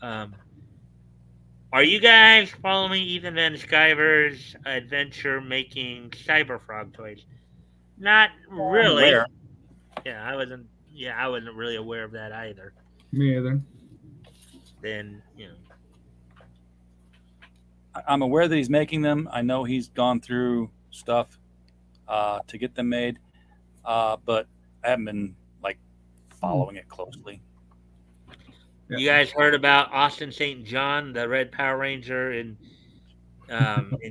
Are you guys following Ethan Van Sciver's adventure making Cyber Frog toys? Not really. Yeah, I wasn't really aware of that either. Me either. Then I'm aware that he's making them. I know he's gone through stuff to get them made, but I haven't been following it closely. You guys heard about Austin St. John, the Red Power Ranger, in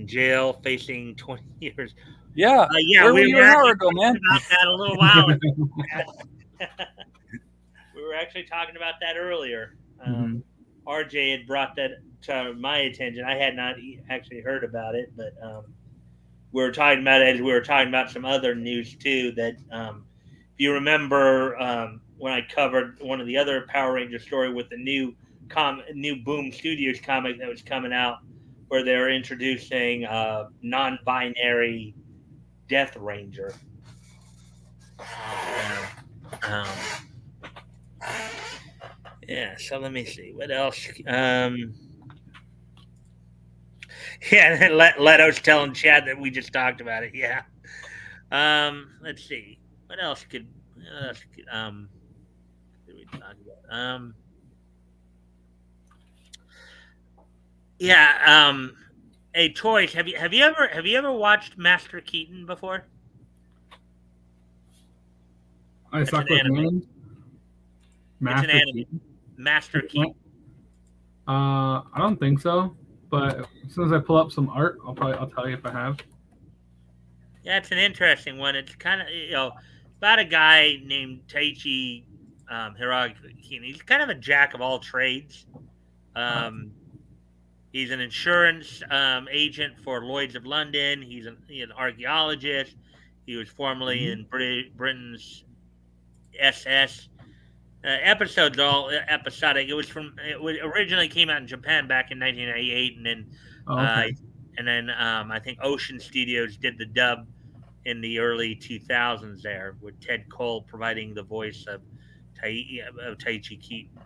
jail facing 20 years? Yeah. Where were you an hour ago, man? About that a little while ago. We were actually talking about that earlier. RJ had brought that to my attention. I had not actually heard about it, but we were talking about it as we were talking about some other news too. That if you remember when I covered one of the other Power Ranger story with the new Boom Studios comic that was coming out, where they're introducing non-binary Death Ranger. Yeah, so let me see. What else? Leto's telling Chad that we just talked about it. Yeah. Let's see. What else could we talk about? Hey, Toys, have you ever watched Master Keaton before? I suck with names. Master Keaton. Master Keaton. I don't think so, but as soon as I pull up some art, I'll tell you if I have. Yeah, it's an interesting one. It's kind of about a guy named Taichi Hiroki Keaton. He's kind of a jack of all trades. He's an insurance agent for Lloyd's of London. He's an archaeologist. He was formerly in Britain's SS. Episodes all episodic. It originally came out in Japan back in 1998, and then I think Ocean Studios did the dub in the early 2000s there, with Ted Cole providing the voice of Taichi Keaton.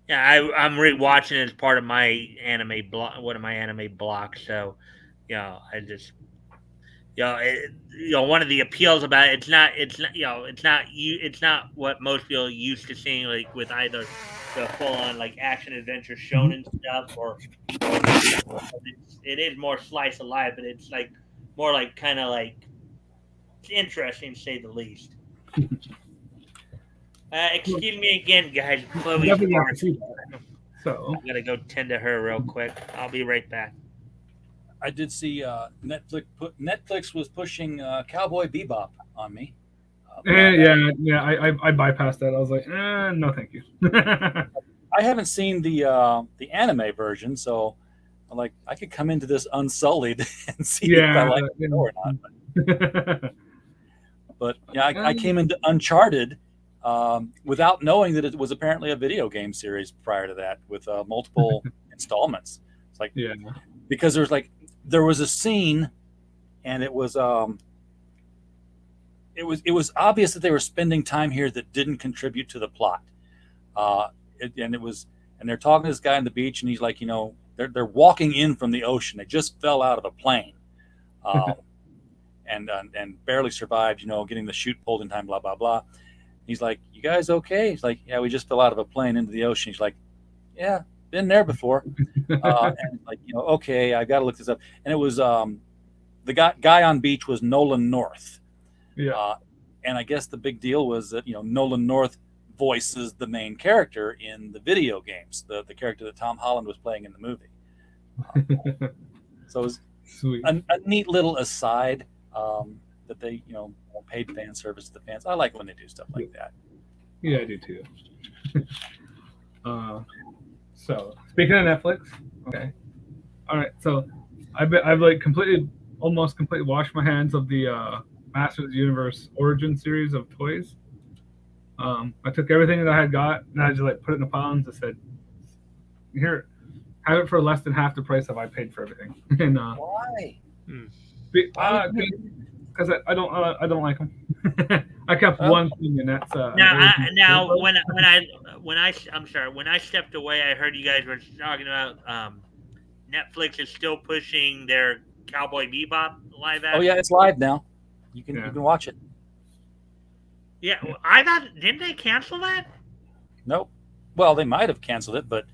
I'm rewatching it as part of my anime block. One of my anime blocks. So, I just. One of the appeals about it, it's not what most people are used to seeing, like with either the full-on action adventure shonen stuff, or it is more slice of life, but it's more it's interesting to say the least. Excuse me again, guys. So I gotta go tend to her real quick. I'll be right back. I did see Netflix was pushing Cowboy Bebop on me. I bypassed that. I was like, no, thank you. I haven't seen the anime version, so like, I could come into this unsullied and see if I like it or not. But yeah, I came into Uncharted without knowing that it was apparently a video game series prior to that with multiple installments. It's like, because there was a scene, and it was obvious that they were spending time here that didn't contribute to the plot. And they're talking to this guy on the beach, and he's like, they're walking in from the ocean. They just fell out of a plane, and barely survived, getting the chute pulled in time, blah, blah, blah. He's like, "You guys okay?" He's like, "Yeah, we just fell out of a plane into the ocean." He's like, "Yeah, been there before." And like, okay, I got to look this up. And it was the guy on beach was Nolan North. Yeah. And I guess the big deal was that, Nolan North voices the main character in the video games, the character that Tom Holland was playing in the movie. So it was Sweet. a neat little aside that they, paid fan service to the fans. I like when they do stuff like that. Yeah, I do too. So speaking of Netflix, okay, all right. So I've like almost completely washed my hands of the Masters of the Universe Origin series of toys. I took everything that I had got, and I just like put it in a pile and just said, "Here, have it for less than half the price that I paid for everything." And why? Because I don't like them. I kept one thing, and that's when I stepped away, I heard you guys were talking about Netflix is still pushing their Cowboy Bebop live action. Oh yeah, it's live now. You can watch it. Yeah, I thought, didn't they cancel that? Nope. Well, they might have canceled it, but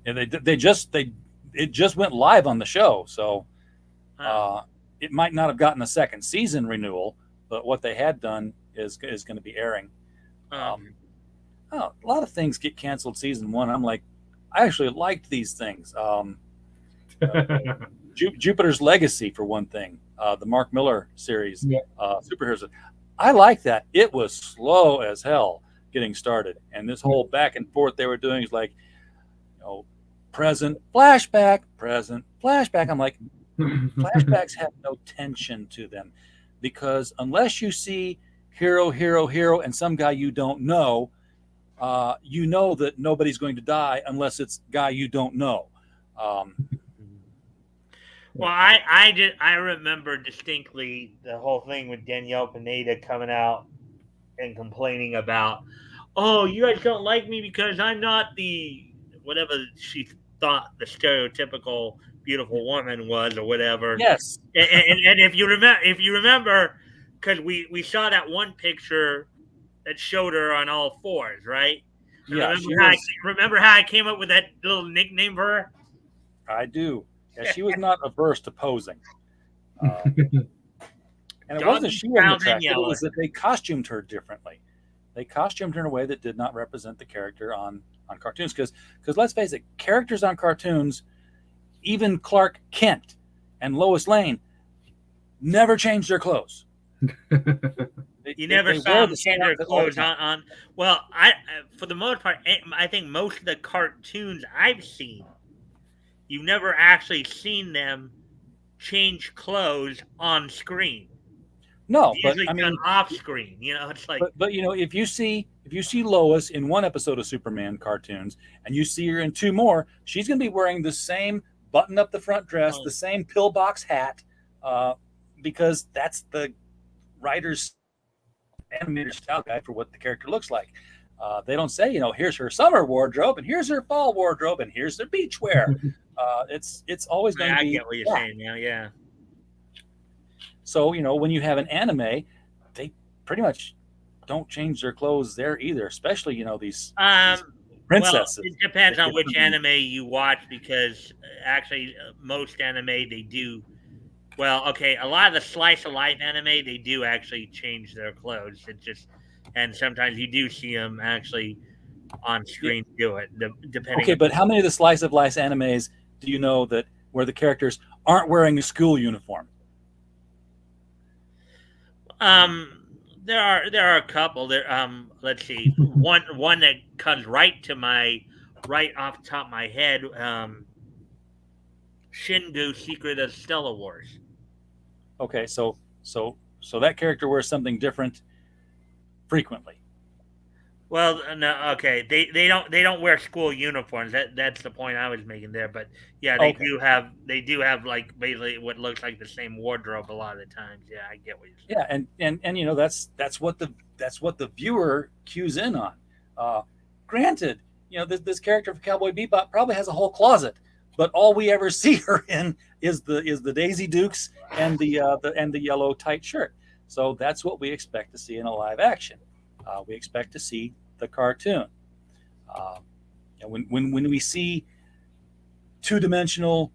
it just went live on the show, so it might not have gotten a second season renewal, but what they had done is going to be airing. A lot of things get canceled season one. I'm like, I actually liked these things. Jupiter's Legacy, for one thing, the Mark Miller series, superheroes. I like that. It was slow as hell getting started, and this whole back and forth they were doing is like, present flashback, present flashback. I'm like, flashbacks have no tension to them, because unless you see hero, and some guy you don't know, that nobody's going to die unless it's guy you don't know. Well, I remember distinctly the whole thing with Danielle Pineda coming out and complaining about, "Oh, you guys don't like me because I'm not the whatever she thought the stereotypical beautiful woman was, or whatever." Yes. And if you remember, because we saw that one picture that showed her on all fours, right? Yeah. Remember how I came up with that little nickname for her? I do. Yeah, she was not averse to posing. And it wasn't she wasn't attractive, it was that they costumed her differently. They costumed her in a way that did not represent the character on cartoons. Because let's face it, characters on cartoons, even Clark Kent and Lois Lane, never changed their clothes. You never saw them change their clothes on. Well, for the most part, I think most of the cartoons I've seen, you've never actually seen them change clothes on screen. No, it's but usually done off screen. It's like. But if you see Lois in one episode of Superman cartoons, and you see her in two more, she's going to be wearing the same button up the front dress, the same pillbox hat, because that's the writer's animator style guide for what the character looks like. They don't say, here's her summer wardrobe, and here's her fall wardrobe, and here's their beach wear. It's always going to be. I get what you're saying now, yeah. So, when you have an anime, they pretty much don't change their clothes there either, especially, these princesses. Well, it depends on which anime you watch, because actually most anime, they do. Well, okay, a lot of the slice of life anime, they do actually change their clothes. And sometimes you do see them actually on screen do it, depending. Okay, but how many of the slice of life animes do you know that where the characters aren't wearing a school uniform? There are a couple. Let's see. One that comes right off the top of my head. Shingu Secret of Stellar Wars. Okay, so that character wears something different frequently. Well, no, okay. They don't wear school uniforms. That's the point I was making there. But yeah, Okay. they do have like basically what looks like the same wardrobe a lot of the times. Yeah, I get what you're saying. Yeah, and you know that's what the viewer cues in on. Granted, you know this character for Cowboy Bebop probably has a whole closet, but all we ever see her in is the Daisy Dukes and the yellow tight shirt. So that's what we expect to see in a live action. We expect to see the cartoon. And when we see two-dimensional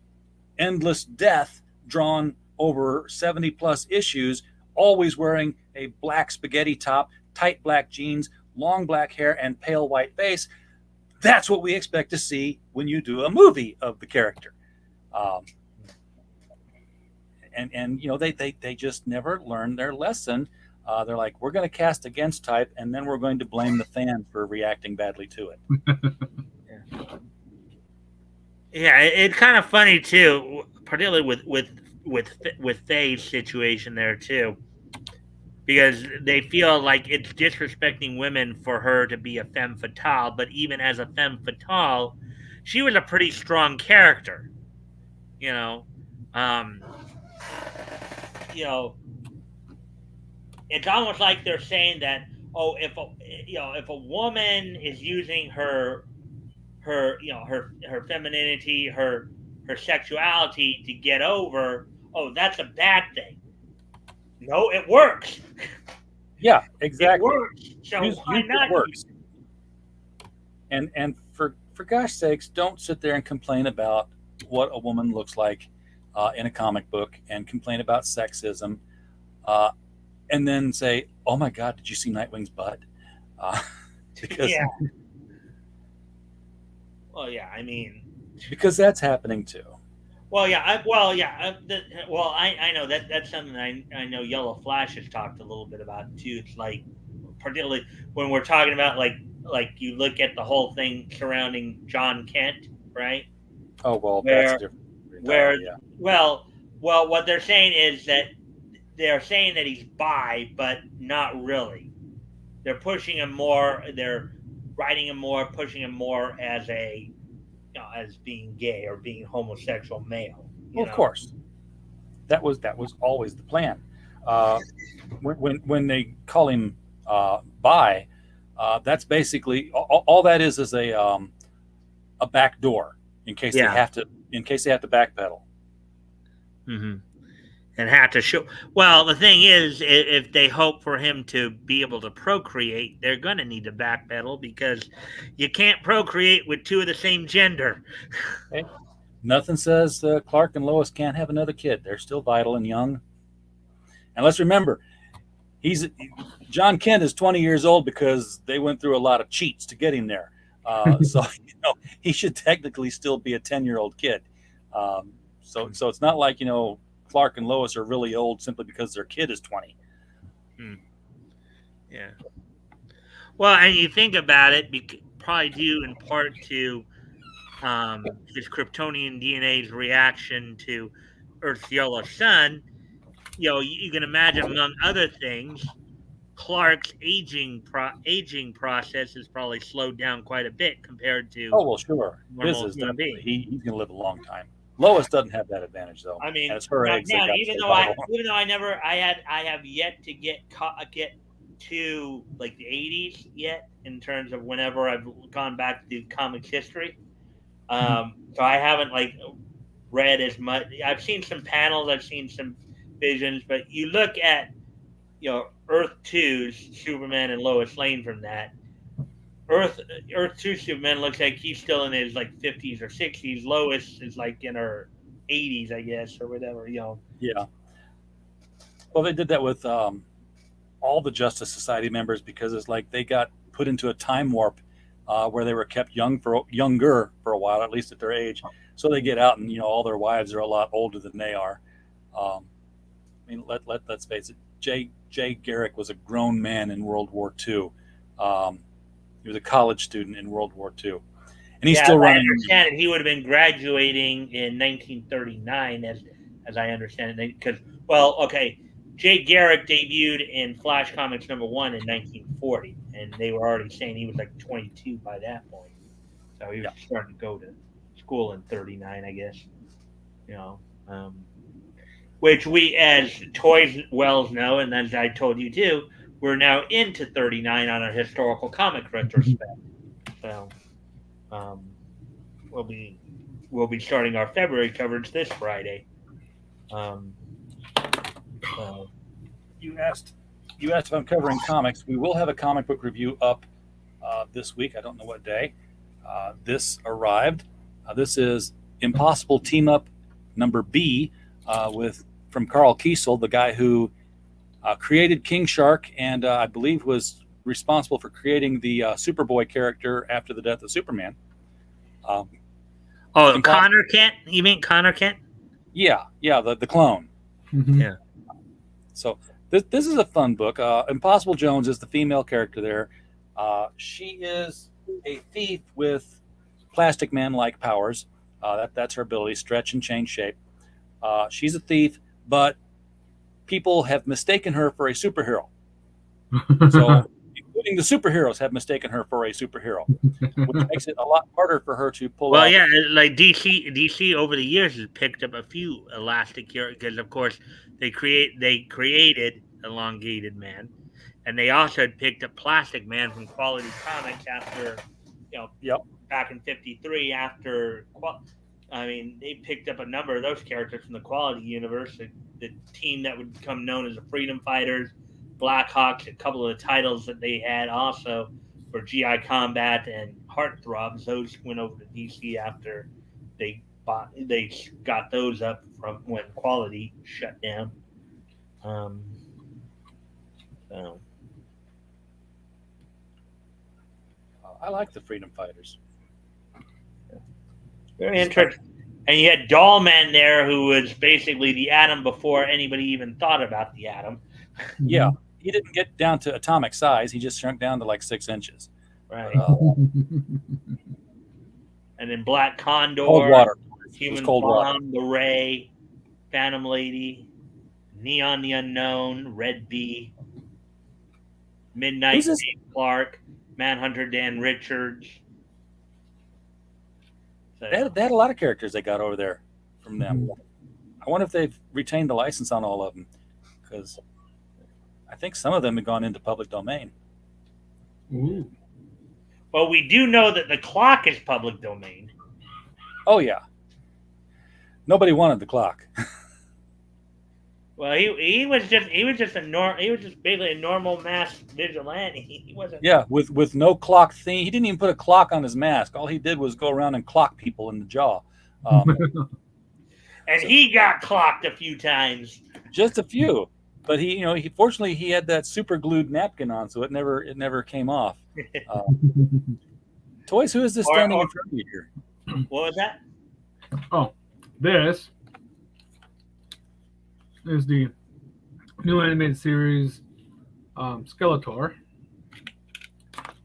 endless death drawn over 70 plus issues, always wearing a black spaghetti top, tight black jeans, long black hair, and pale white face, that's what we expect to see when you do a movie of the character. And you know they just never learn their lesson. They're like, we're going to cast against type, and then we're going to blame the fan for reacting badly to it. Yeah, it's kind of funny too, particularly with Faye's situation there too, because they feel like it's disrespecting women for her to be a femme fatale. But even as a femme fatale, she was a pretty strong character. You know, you know, it's almost like they're saying that, oh, if a woman is using her femininity, her sexuality to get over, oh, that's a bad thing. No, it works. Yeah, exactly. It works. So why not? It works. And for gosh sakes, don't sit there and complain about what a woman looks like in a comic book and complain about sexism, and then say, "Oh my God, did you see Nightwing's butt?" Because yeah. Well, yeah. I mean, because that's happening too. Well, yeah. I know that's something I know Yellow Flash has talked a little bit about too. It's like, particularly when we're talking about like you look at the whole thing surrounding John Kent, right? Oh well, that's different. Well, what they're saying is that they're saying that he's bi, but not really. They're pushing him more. They're writing him more, pushing him more as as being gay or being homosexual male. Well, of course, that was always the plan. When they call him bi, that's basically all that is a back door in case they have to backpedal. Mm-hmm. And have to show. Well, the thing is, if they hope for him to be able to procreate, they're going to need to backpedal because you can't procreate with two of the same gender. Okay. Nothing says Clark and Lois can't have another kid. They're still vital and young. And let's remember, John Kent is 20 years old because they went through a lot of cheats to get him there. So he should technically still be a 10-year-old kid. So it's not like Clark and Lois are really old simply because their kid is 20. Yeah. Well, and you think about it, probably due in part to his Kryptonian DNA's reaction to Earth's yellow sun. You can imagine, among other things, Clark's aging process is probably slowed down quite a bit compared to. Oh well, sure. His is definitely he's going to live a long time. Lois doesn't have that advantage, though. I mean, and it's her eggs. Even though I have yet to get to like the 80s yet in terms of whenever I've gone back to comics history. So I haven't read as much. I've seen some panels, I've seen some visions, but you look at Earth 2's Superman and Lois Lane from that. Earth 2 Superman looks like he's still in his 50s or 60s. Lois is in her 80s, I guess, or whatever. Yeah. Well, they did that with all the Justice Society members because it's like they got put into a time warp where they were kept younger for a while, at least at their age. So they get out and all their wives are a lot older than they are. I mean, let's face it. Jay Garrick was a grown man in World War II. He was a college student in World War II. And he's still running. I understand it. He would have been graduating in 1939, as I understand it. Because, well, okay, Jay Garrick debuted in Flash Comics #1 in 1940, and they were already saying he was like 22 by that point. So he was starting to go to school in 39, I guess. Which we, as Toys Wells know, and as I told you too, we're now into 39 on our historical comic retrospect. So we'll be starting our February coverage this Friday. You asked if I'm covering comics. We will have a comic book review up this week. I don't know what day. This arrived. This is Impossible Team Up number B from Carl Kiesel, the guy who created King Shark and I believe was responsible for creating the Superboy character after the death of Superman. Connor Kent? You mean Connor Kent? Yeah, the clone. Mm-hmm. Yeah. So this is a fun book. Impossible Jones is the female character there. She is a thief with Plastic Man-like powers. That's her ability, stretch and change shape. She's a thief, but people have mistaken her for a superhero. So, including the superheroes have mistaken her for a superhero, which makes it a lot harder for her to pull off. Well, yeah, like DC over the years has picked up a few elastic heroes because, of course, they created Elongated Man, and they also had picked up Plastic Man from Quality Comics after, back in '53 after. I mean, they picked up a number of those characters from the Quality universe. The team that would become known as the Freedom Fighters, Blackhawks, a couple of the titles that they had also for GI Combat and Heartthrobs. Those went over to DC after they got those up from when Quality shut down. I like the Freedom Fighters. Very interesting. And you had Dollman there, who was basically the Atom before anybody even thought about the Atom. Yeah, he didn't get down to atomic size. He just shrunk down to like 6 inches. Right. And then Black Condor, Cold Water, Human Cold Bomb, Water. The Ray, Phantom Lady, Neon the Unknown, Red Bee, Midnight Dave Clark, Manhunter Dan Richards. So, they had a lot of characters they got over there from them. I wonder if they've retained the license on all of them, because I think some of them have gone into public domain. Ooh. Well, we do know that the clock is public domain. Oh yeah. Nobody wanted the clock. Well, he was just basically a normal mass vigilante. He wasn't. Yeah, with no clock theme. He didn't even put a clock on his mask. All he did was go around and clock people in the jaw. And he got clocked a few times. Just a few, but he fortunately he had that super glued napkin on, so it never came off. Toys, who is this standing in front of you here? What was that? Oh, this is the new animated series Skeletor.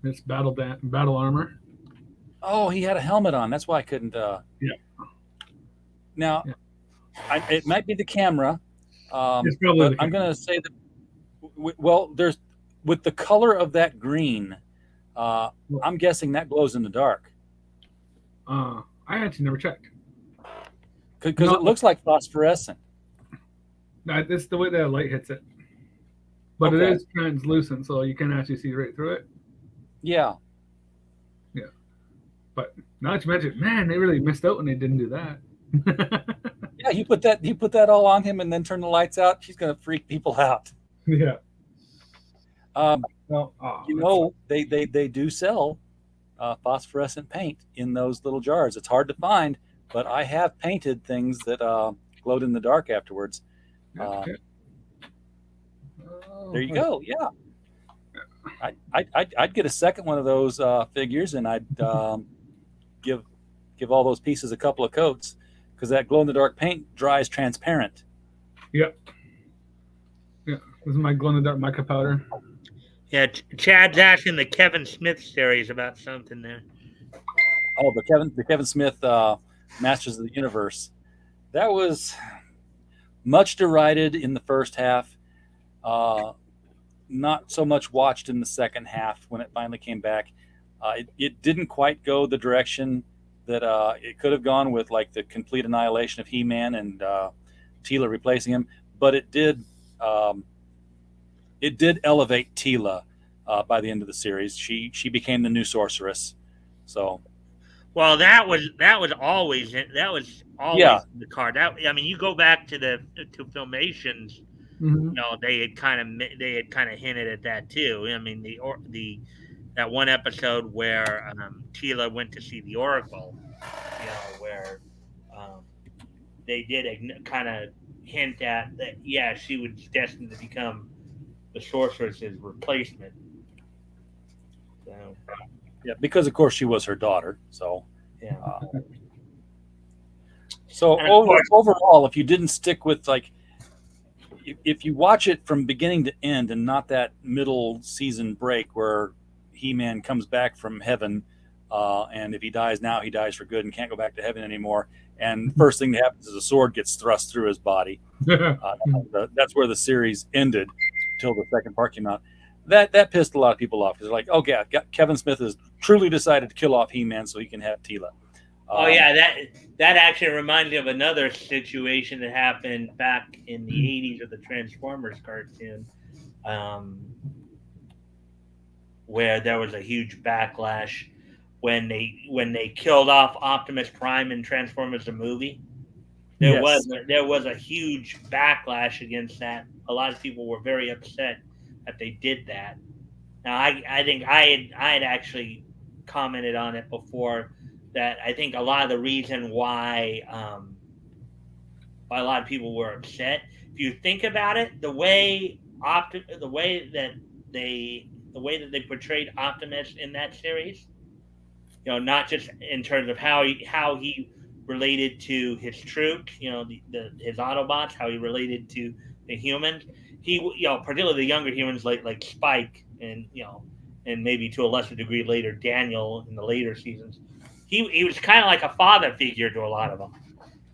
It's battle armor. Oh, he had a helmet on. That's why I couldn't. Yeah. Now, it might be the camera. It's probably but I'm going to say that. There's with the color of that green. I'm guessing that glows in the dark. I actually never checked. Because it looks like phosphorescent. No, it's the way that light hits it. But it is translucent, so you can actually see right through it. Yeah. Yeah. But now that you mention it, man, they really missed out when they didn't do that. Yeah, you put that all on him and then turn the lights out. She's going to freak people out. Yeah. They do sell phosphorescent paint in those little jars. It's hard to find, but I have painted things that glowed in the dark afterwards. There you go. Yeah, I'd get a second one of those figures, and I'd give all those pieces a couple of coats, because that glow in the dark paint dries transparent. Yep. Yeah, this is my glow in the dark mica powder. Yeah, Chad's asking the Kevin Smith series about something there. Oh, the Kevin Smith Masters of the Universe. That was much derided in the first half. Not so much watched in the second half when it finally came back. It didn't quite go the direction that it could have gone with, like the complete annihilation of He-Man and Teela replacing him, but it did elevate Teela by the end of the series. She became the new sorceress. So, well, that was always yeah, the card. That, I mean, you go back to Filmations. Mhm. They had kind of hinted at that too. I mean, that one episode where Teela went to see the Oracle, where um, they did kind of hint at that. Yeah, she was destined to become the sorceress's replacement. So, yeah, because of course she was her daughter. So, yeah. Overall, if you didn't stick with, like, if you watch it from beginning to end and not that middle season break where He-Man comes back from heaven, and if he dies now, he dies for good and can't go back to heaven anymore. And first thing that happens is a sword gets thrust through his body. That's where the series ended until the second part came out. That pissed a lot of people off because they're like, oh yeah, Kevin Smith has truly decided to kill off He-Man so he can have Teela. Oh yeah, that actually reminds me of another situation that happened back in the '80s of the Transformers cartoon, where there was a huge backlash when they killed off Optimus Prime in Transformers the movie. There was a huge backlash against that. A lot of people were very upset that they did that. Now I think I had actually commented on it before, that I think a lot of the reason why a lot of people were upset, if you think about it, the way that they portrayed Optimus in that series, not just in terms of how he related to his troops, his Autobots, how he related to the humans. He, particularly the younger humans like Spike and and maybe to a lesser degree later Daniel in the later seasons. He was kind of like a father figure to a lot of them.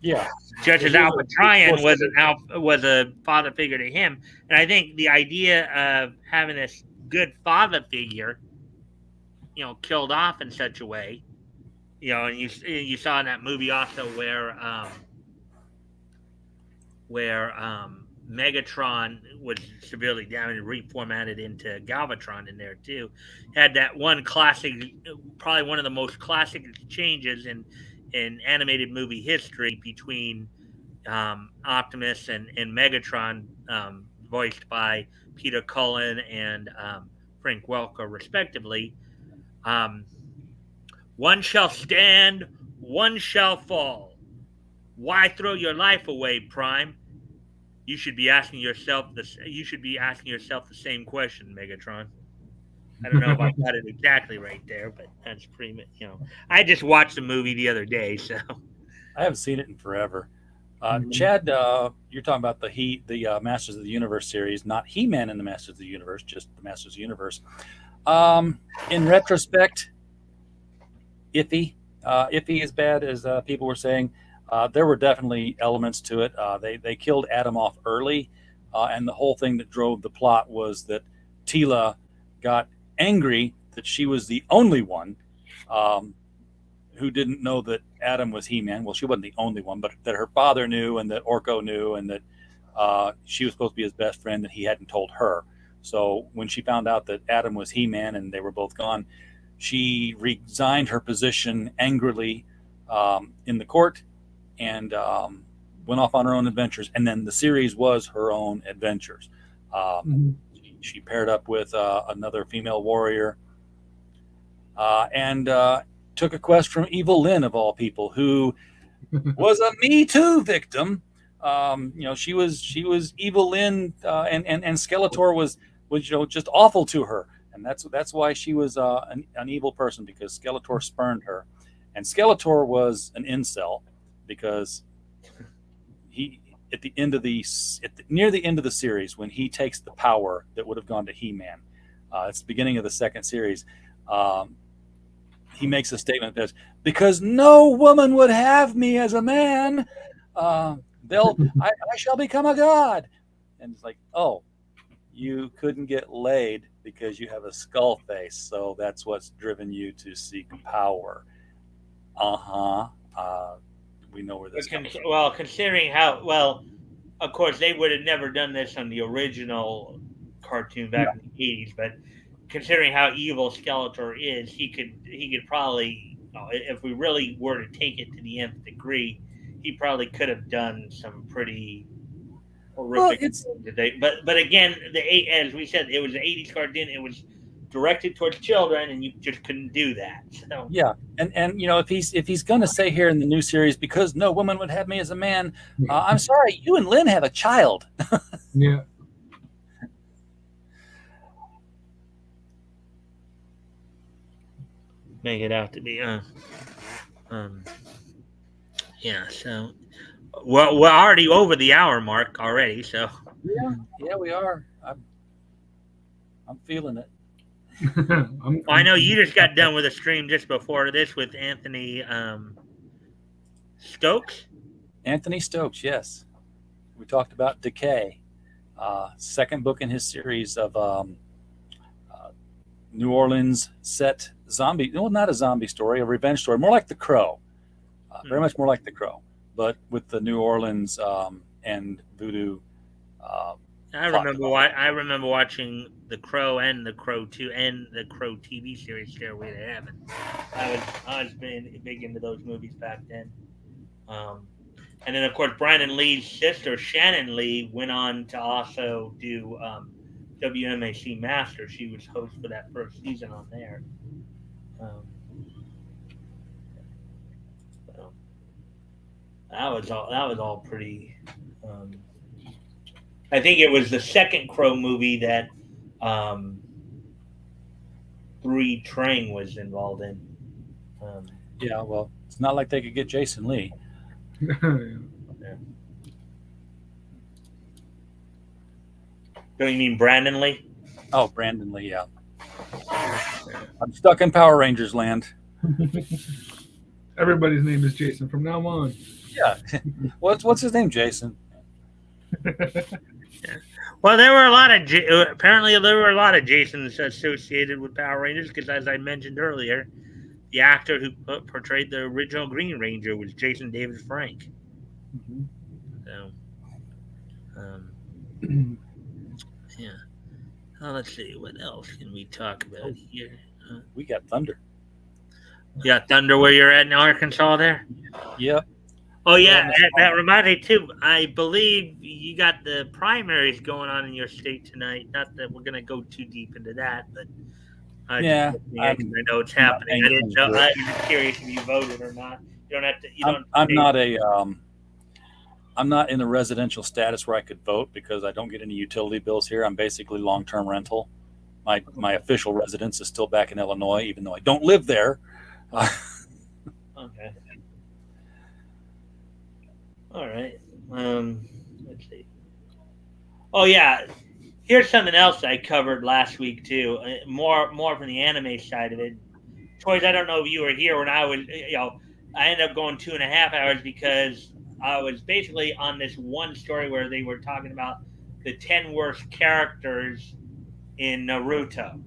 Yeah, just as Alpha Trion was a father figure to him. And I think the idea of having this good father figure, killed off in such a way, and you saw in that movie also where Megatron was severely damaged, reformatted into Galvatron in there too. Had that one classic, probably one of the most classic exchanges in animated movie history between Optimus and Megatron, voiced by Peter Cullen and Frank Welker, respectively. One shall stand, one shall fall. Why throw your life away, Prime? You should be asking yourself the same question, Megatron. I don't know if I got it exactly right there, but that's pretty much, I just watched the movie the other day, so. I haven't seen it in forever. Chad, you're talking about the Masters of the Universe series, not He-Man in the Masters of the Universe, just the Masters of the Universe. In retrospect, iffy as bad as people were saying. There were definitely elements to it. They killed Adam off early, and the whole thing that drove the plot was that Teela got angry that she was the only one who didn't know that Adam was He-Man. Well, she wasn't the only one, but that her father knew and that Orko knew, and that she was supposed to be his best friend, and he hadn't told her. So when she found out that Adam was He-Man and they were both gone, she resigned her position angrily in the court and went off on her own adventures. And then the series was her own adventures. She paired up with another female warrior and took a quest from Evil Lynn, of all people, who was a Me Too victim. She was Evil Lynn, and Skeletor was just awful to her, and that's why she was an evil person, because Skeletor spurned her, and Skeletor was an incel because he near the end of the series, when he takes the power that would have gone to He-Man, it's the beginning of the second series. he makes a statement that says, because no woman would have me as a man, I shall become a god. And it's like, oh, you couldn't get laid because you have a skull face, so that's what's driven you to seek power. We know where this comes from. Well, considering how of course they would have never done this on the original cartoon back in the 80s, but considering how evil Skeletor is, he could probably, if we really were to take it to the nth degree, he probably could have done some pretty horrific things today. But again, as we said, it was an 80s cartoon. It was directed towards children, and you just couldn't do that. So. Yeah, and if he's going to say here in the new series, because no woman would have me as a man, I'm sorry, you and Lynn have a child. Yeah. Make it out to be, yeah. So, we're already over the hour mark already. So. Yeah, we are. I'm feeling it. I know you just got done with a stream just before this with Anthony Stokes. Anthony Stokes, yes. We talked about Decay, second book in his series of New Orleans set zombie. Well, not a zombie story, a revenge story, more like The Crow. Very much more like The Crow, but with the New Orleans and voodoo. I remember watching The Crow and The Crow 2 and The Crow TV series Stairway to Heaven. I was big into those movies back then. And then of course Brandon Lee's sister Shannon Lee went on to also do WMAC Master. She was host for that first season on there. So that was all pretty. I think it was the second Crow movie that Bree Trang was involved in. Yeah, well, it's not like they could get Jason Lee. Yeah. Don't you mean Brandon Lee? Oh, Brandon Lee, yeah. I'm stuck in Power Rangers land. Everybody's name is Jason from now on. Yeah. What's his name, Jason? Yeah. Well, there were a lot of Jasons associated with Power Rangers because, as I mentioned earlier, the actor who portrayed the original Green Ranger was Jason David Frank. Mm-hmm. So, yeah. Let's see, what else can we talk about here? We got Thunder. You got Thunder where you're at in Arkansas there? Yep. Oh, yeah, that reminds me, too. I believe you got the primaries going on in your state tonight. Not that we're going to go too deep into that, but I know it's happening. I didn't know. I was curious if you voted or not. You don't have to. I'm not in a residential status where I could vote because I don't get any utility bills here. I'm basically long-term rental. My official residence is still back in Illinois, even though I don't live there. Okay. All right. Let's see. Oh yeah, here's something else I covered last week too. More from the anime side of it. Toys, I don't know if you were here when I was. I ended up going 2.5 hours because I was basically on this one story where they were talking about the 10 worst characters in Naruto,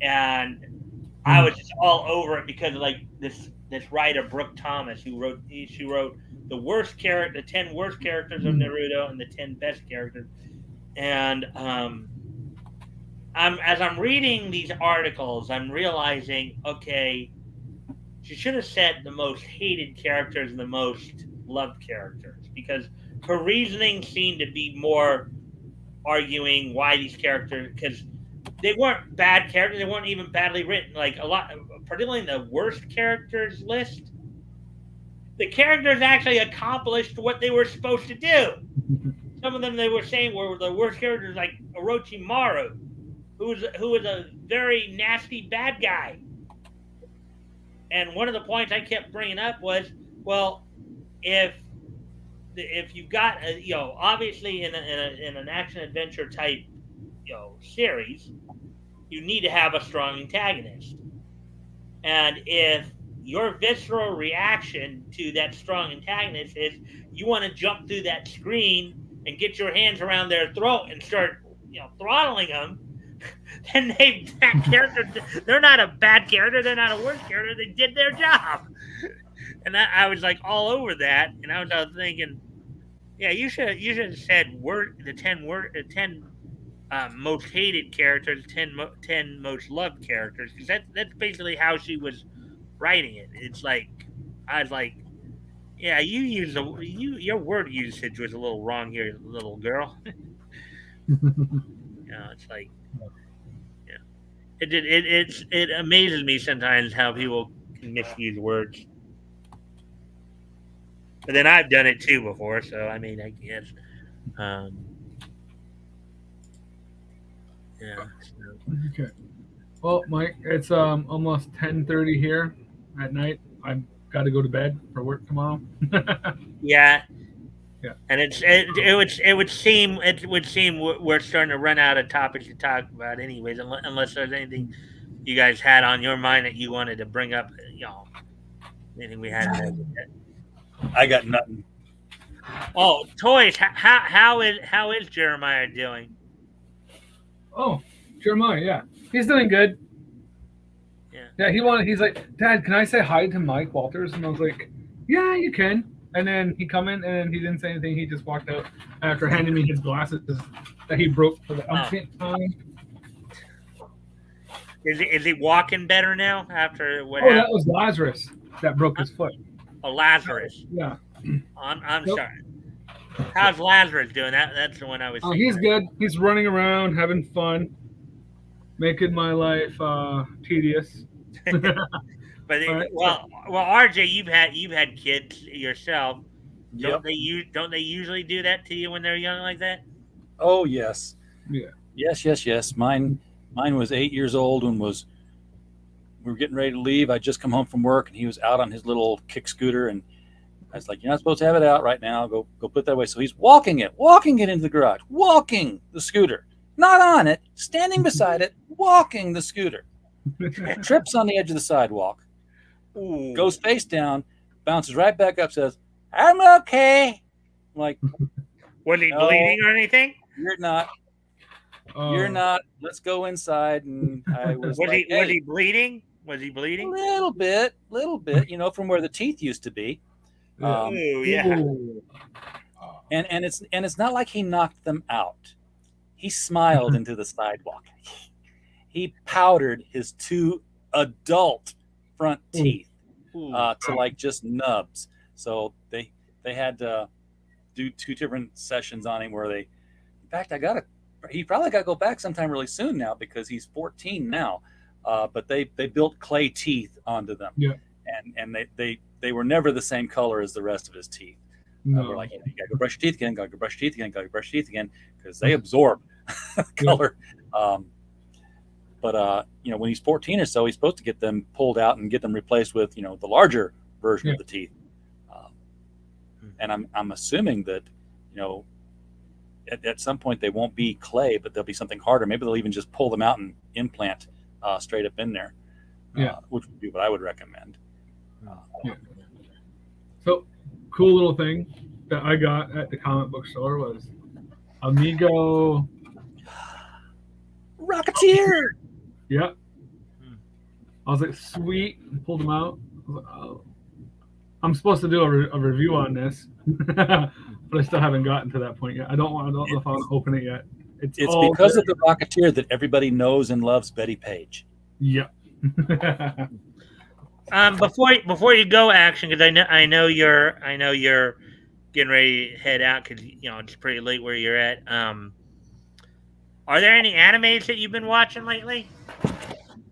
and I was just all over it because of like this writer Brooke Thomas she wrote the 10 worst characters of Naruto and the 10 best characters, and as I'm reading these articles, I'm realizing, okay, she should have said the most hated characters and the most loved characters, because her reasoning seemed to be more arguing why these characters, because they weren't bad characters, they weren't even badly written. Like a lot, particularly in the worst characters list, the characters actually accomplished what they were supposed to do. Some of them they were saying were the worst characters, like Orochimaru, who was a very nasty bad guy. And one of the points I kept bringing up was, well, if you've got obviously in an action adventure series, you need to have a strong antagonist. And if your visceral reaction to that strong antagonist is you want to jump through that screen and get your hands around their throat and start, throttling them, then that character, they're not a bad character, they're not a worse character, they did their job. And I was like all over that, and I was thinking, yeah, you should have said the 10 most hated characters, 10 most loved characters, because that's basically how she was writing it. It's like I was like, yeah, your word usage was a little wrong here, little girl. It's like, yeah, it amazes me sometimes how people can misuse words. But then I've done it too before, so I mean, I guess, yeah. So. Okay. Well, Mike, it's almost 10:30 here at night. I've got to go to bed for work tomorrow. Yeah. Yeah. And it would seem we're starting to run out of topics to talk about, anyways. Unless there's anything you guys had on your mind that you wanted to bring up, anything we hadn't. I got nothing. Oh, toys! How is Jeremiah doing? Oh, Jeremiah, yeah, he's doing good. Yeah, he's like, Dad, can I say hi to Mike Walters? And I was like, yeah, you can. And then he come in and he didn't say anything. He just walked out after handing me his glasses that he broke for the umpteenth time. Is he walking better now after what happened? That was Lazarus that broke his foot. Oh, Lazarus. Yeah. I'm sorry. How's Lazarus doing? That's the one I was. He's good. He's running around, having fun, making my life tedious. But RJ, you've had kids yourself. Don't they usually do that to you when they're young like that? Oh yes. Yeah. Yes. Mine was 8 years old and we were getting ready to leave. I'd just come home from work and he was out on his little kick scooter, and I was like, you're not supposed to have it out right now. Go put that away. So he's walking it into the garage, walking the scooter, not on it, standing beside it, walking the scooter. Trips on the edge of the sidewalk. Ooh. Goes face down, bounces right back up, says, I'm okay. I'm like, was he bleeding or anything? You're not. You're not. Let's go inside. And I was was he bleeding? Was he bleeding? Little bit, from where the teeth used to be. Yeah. And it's not like he knocked them out. He smiled into the sidewalk. He powdered his 2 adult front teeth to like just nubs. So they had to do 2 different sessions on him where in fact, he probably got to go back sometime really soon now because he's 14 now. But they built clay teeth onto them. Yeah. And they were never the same color as the rest of his teeth. No. We're like, you gotta go brush your teeth again, gotta go brush your teeth again, because they absorb color. But when he's 14 or so, he's supposed to get them pulled out and get them replaced with, the larger version of the teeth. And I'm assuming that, at some point they won't be clay, but they'll be something harder. Maybe they'll even just pull them out and implant straight up in there, which would be what I would recommend. So, cool little thing that I got at the comic book store was Amigo Rocketeer. Yeah. I was like, sweet. Pulled them out. I was like, oh. I'm supposed to do a review on this, but I still haven't gotten to that point yet. I don't know if I want to open it yet. It's because of the Rocketeer that everybody knows and loves Betty Page. Yeah. Before you go, Action, because I know you're getting ready to head out because it's pretty late where you're at. Are there any animes that you've been watching lately?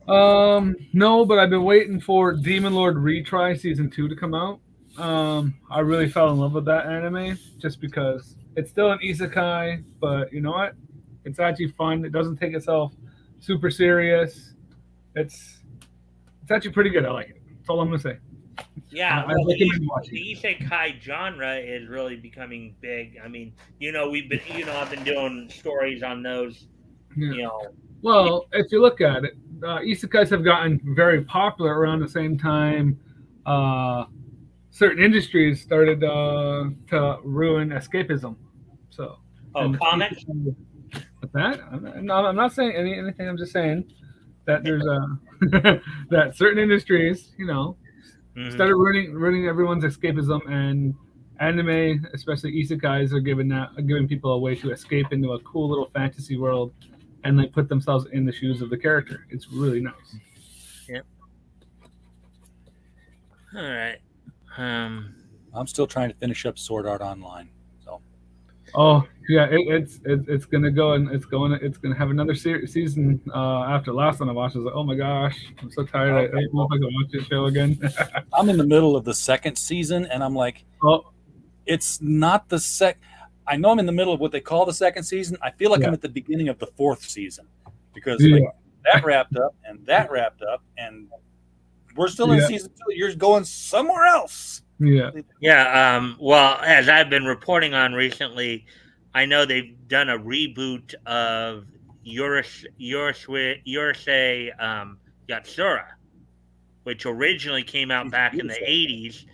No, but I've been waiting for Demon Lord Retry Season 2 to come out. I really fell in love with that anime just because it's still an isekai, but you know what? It's actually fun. It doesn't take itself super serious. It's actually pretty good. I like it. That's all I'm gonna say. Yeah, the isekai genre is really becoming big. I mean, we've been, I've been doing stories on those. Yeah. Well, if you look at it, isekais have gotten very popular around the same time. Certain industries started to ruin escapism. So, and comics. with that, I'm not saying anything. I'm just saying that there's that certain industries, started ruining everyone's escapism, and anime, especially isekais, are giving people a way to escape into a cool little fantasy world, and they put themselves in the shoes of the character. It's really nice. Yep. All right. I'm still trying to finish up Sword Art Online. So. Oh yeah, it's gonna go, and it's gonna have another season after the last one I watched. I was like, oh my gosh, I'm so tired. I don't know if I can watch this show again. I'm in the middle of the second season, and I'm like, it's not the I know I'm in the middle of what they call the second season. I feel like I'm at the beginning of the fourth season because that wrapped up, and we're still in season 2. You're going somewhere else. Yeah. Yeah. Well, as I've been reporting on recently, I know they've done a reboot of Yorosei Yatsura, which originally came out back in the 80s.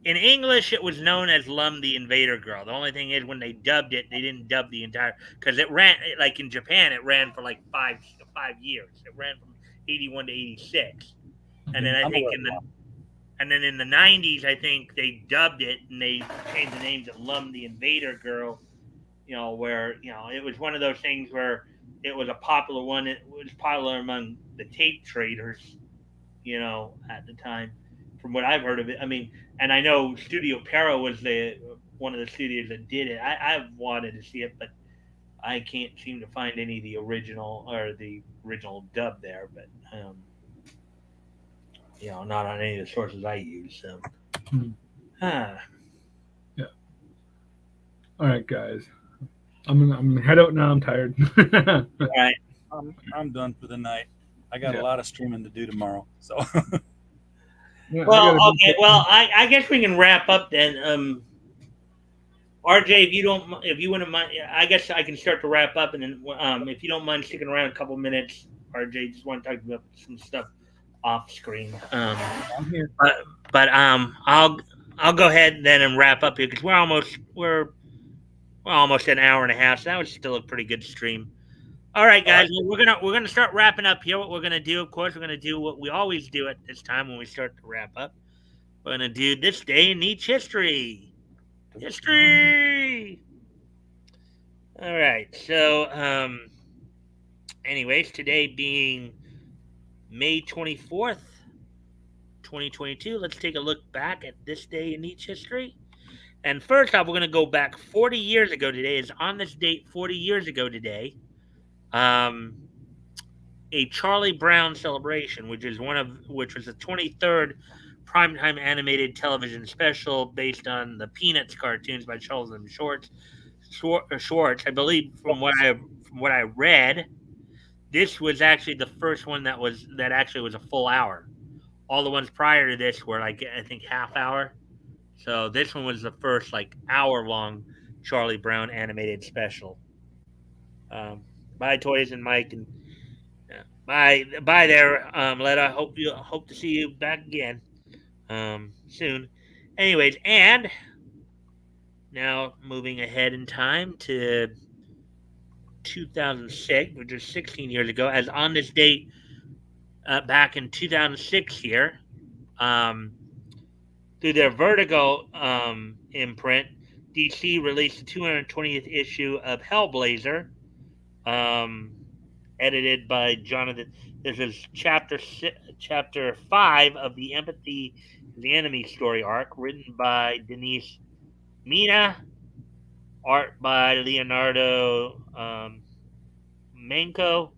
In English, it was known as Lum the Invader Girl. The only thing is, when they dubbed it, they didn't dub the entire, because it ran, like in Japan, it ran for like five years. It ran from 81 to 86. And then and then in the 90s, I think they dubbed it and they changed the name to Lum the Invader Girl, where, it was one of those things where it was a popular one. It was popular among the tape traders, at the time, from what I've heard of it. I mean, and I know Studio Pero was one of the studios that did it. I've wanted to see it, but I can't seem to find any of the original dub there, but not on any of the sources I use. So, yeah. All right, guys, I'm gonna head out now. I'm tired. All right, I'm done for the night. I got a lot of streaming to do tomorrow. So, well, okay. Well, I guess we can wrap up then. RJ, if you wouldn't mind, I guess I can start to wrap up, and then if you don't mind sticking around a couple minutes, RJ, just want to talk about some stuff off screen. I'm here. But I'll go ahead then and wrap up here because we're almost an hour and a half. So that was still a pretty good stream. All right, guys, we're gonna start wrapping up here. What we're gonna do, of course, we're gonna do what we always do at this time when we start to wrap up. We're gonna do this day in each history. History. All right. So, anyways, today being May 24th, 2022, let's take a look back at this day in each history. And first off, we're going to go back 40 years ago today. Is on this date 40 years ago today, a Charlie Brown celebration, which was the 23rd primetime animated television special based on the Peanuts cartoons by Charles M. Schwartz. I believe from what I read, this was actually the first one that actually was a full hour. All the ones prior to this were like, I think, half hour. So this one was the first like hour long Charlie Brown animated special. Bye, Toys and Mike, and bye there, Letta. Hope to see you back again soon. Anyways, and now moving ahead in time to 2006, which was 16 years ago, as on this date, back in 2006 here, through their Vertigo imprint, DC released the 220th issue of Hellblazer, edited by Jonathan. This is chapter 5 of the Empathy is the Enemy story arc, written by Denise Mina, art by Leonardo Manco.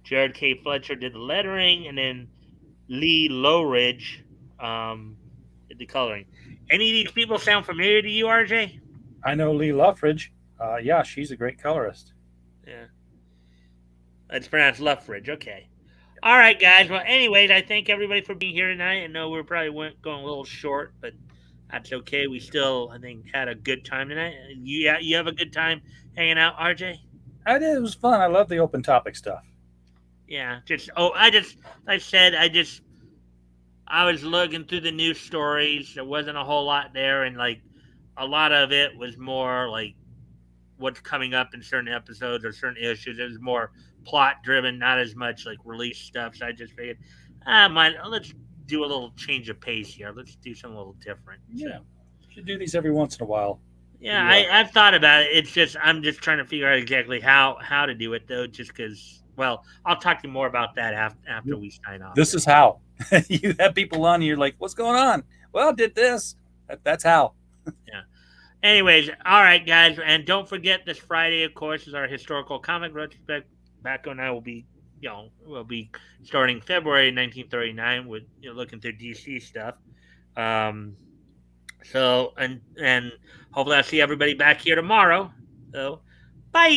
Jared K. Fletcher did the lettering, and then Lee Lowridge did the coloring. Any of these people sound familiar to you, RJ? I know Lee Luffridge. Yeah, she's a great colorist. Yeah. It's pronounced Luffridge. Okay. All right, guys. Well, anyways, I thank everybody for being here tonight. I know we're probably going a little short, but that's okay. We still, I think, had a good time tonight. You have a good time hanging out, RJ? I did. It was fun. I love the open topic stuff. Yeah, I was looking through the news stories. There wasn't a whole lot there, and like a lot of it was more like what's coming up in certain episodes or certain issues. It was more plot driven, not as much like release stuff. So I just figured, let's do a little change of pace here. Let's do something a little different. Yeah, should do these every once in a while. Yeah, I've thought about it. It's just I'm just trying to figure out exactly how to do it though. Just because, well, I'll talk to you more about that after we sign off. This is how you have people on. And you're like, what's going on? Well, did this. That's how. Yeah. Anyways, all right, guys, and don't forget this Friday, of course, is our historical comic retrospect. Backo and I will be, we'll be starting February 1939 with looking through DC stuff. So and hopefully I'll see everybody back here tomorrow. So bye.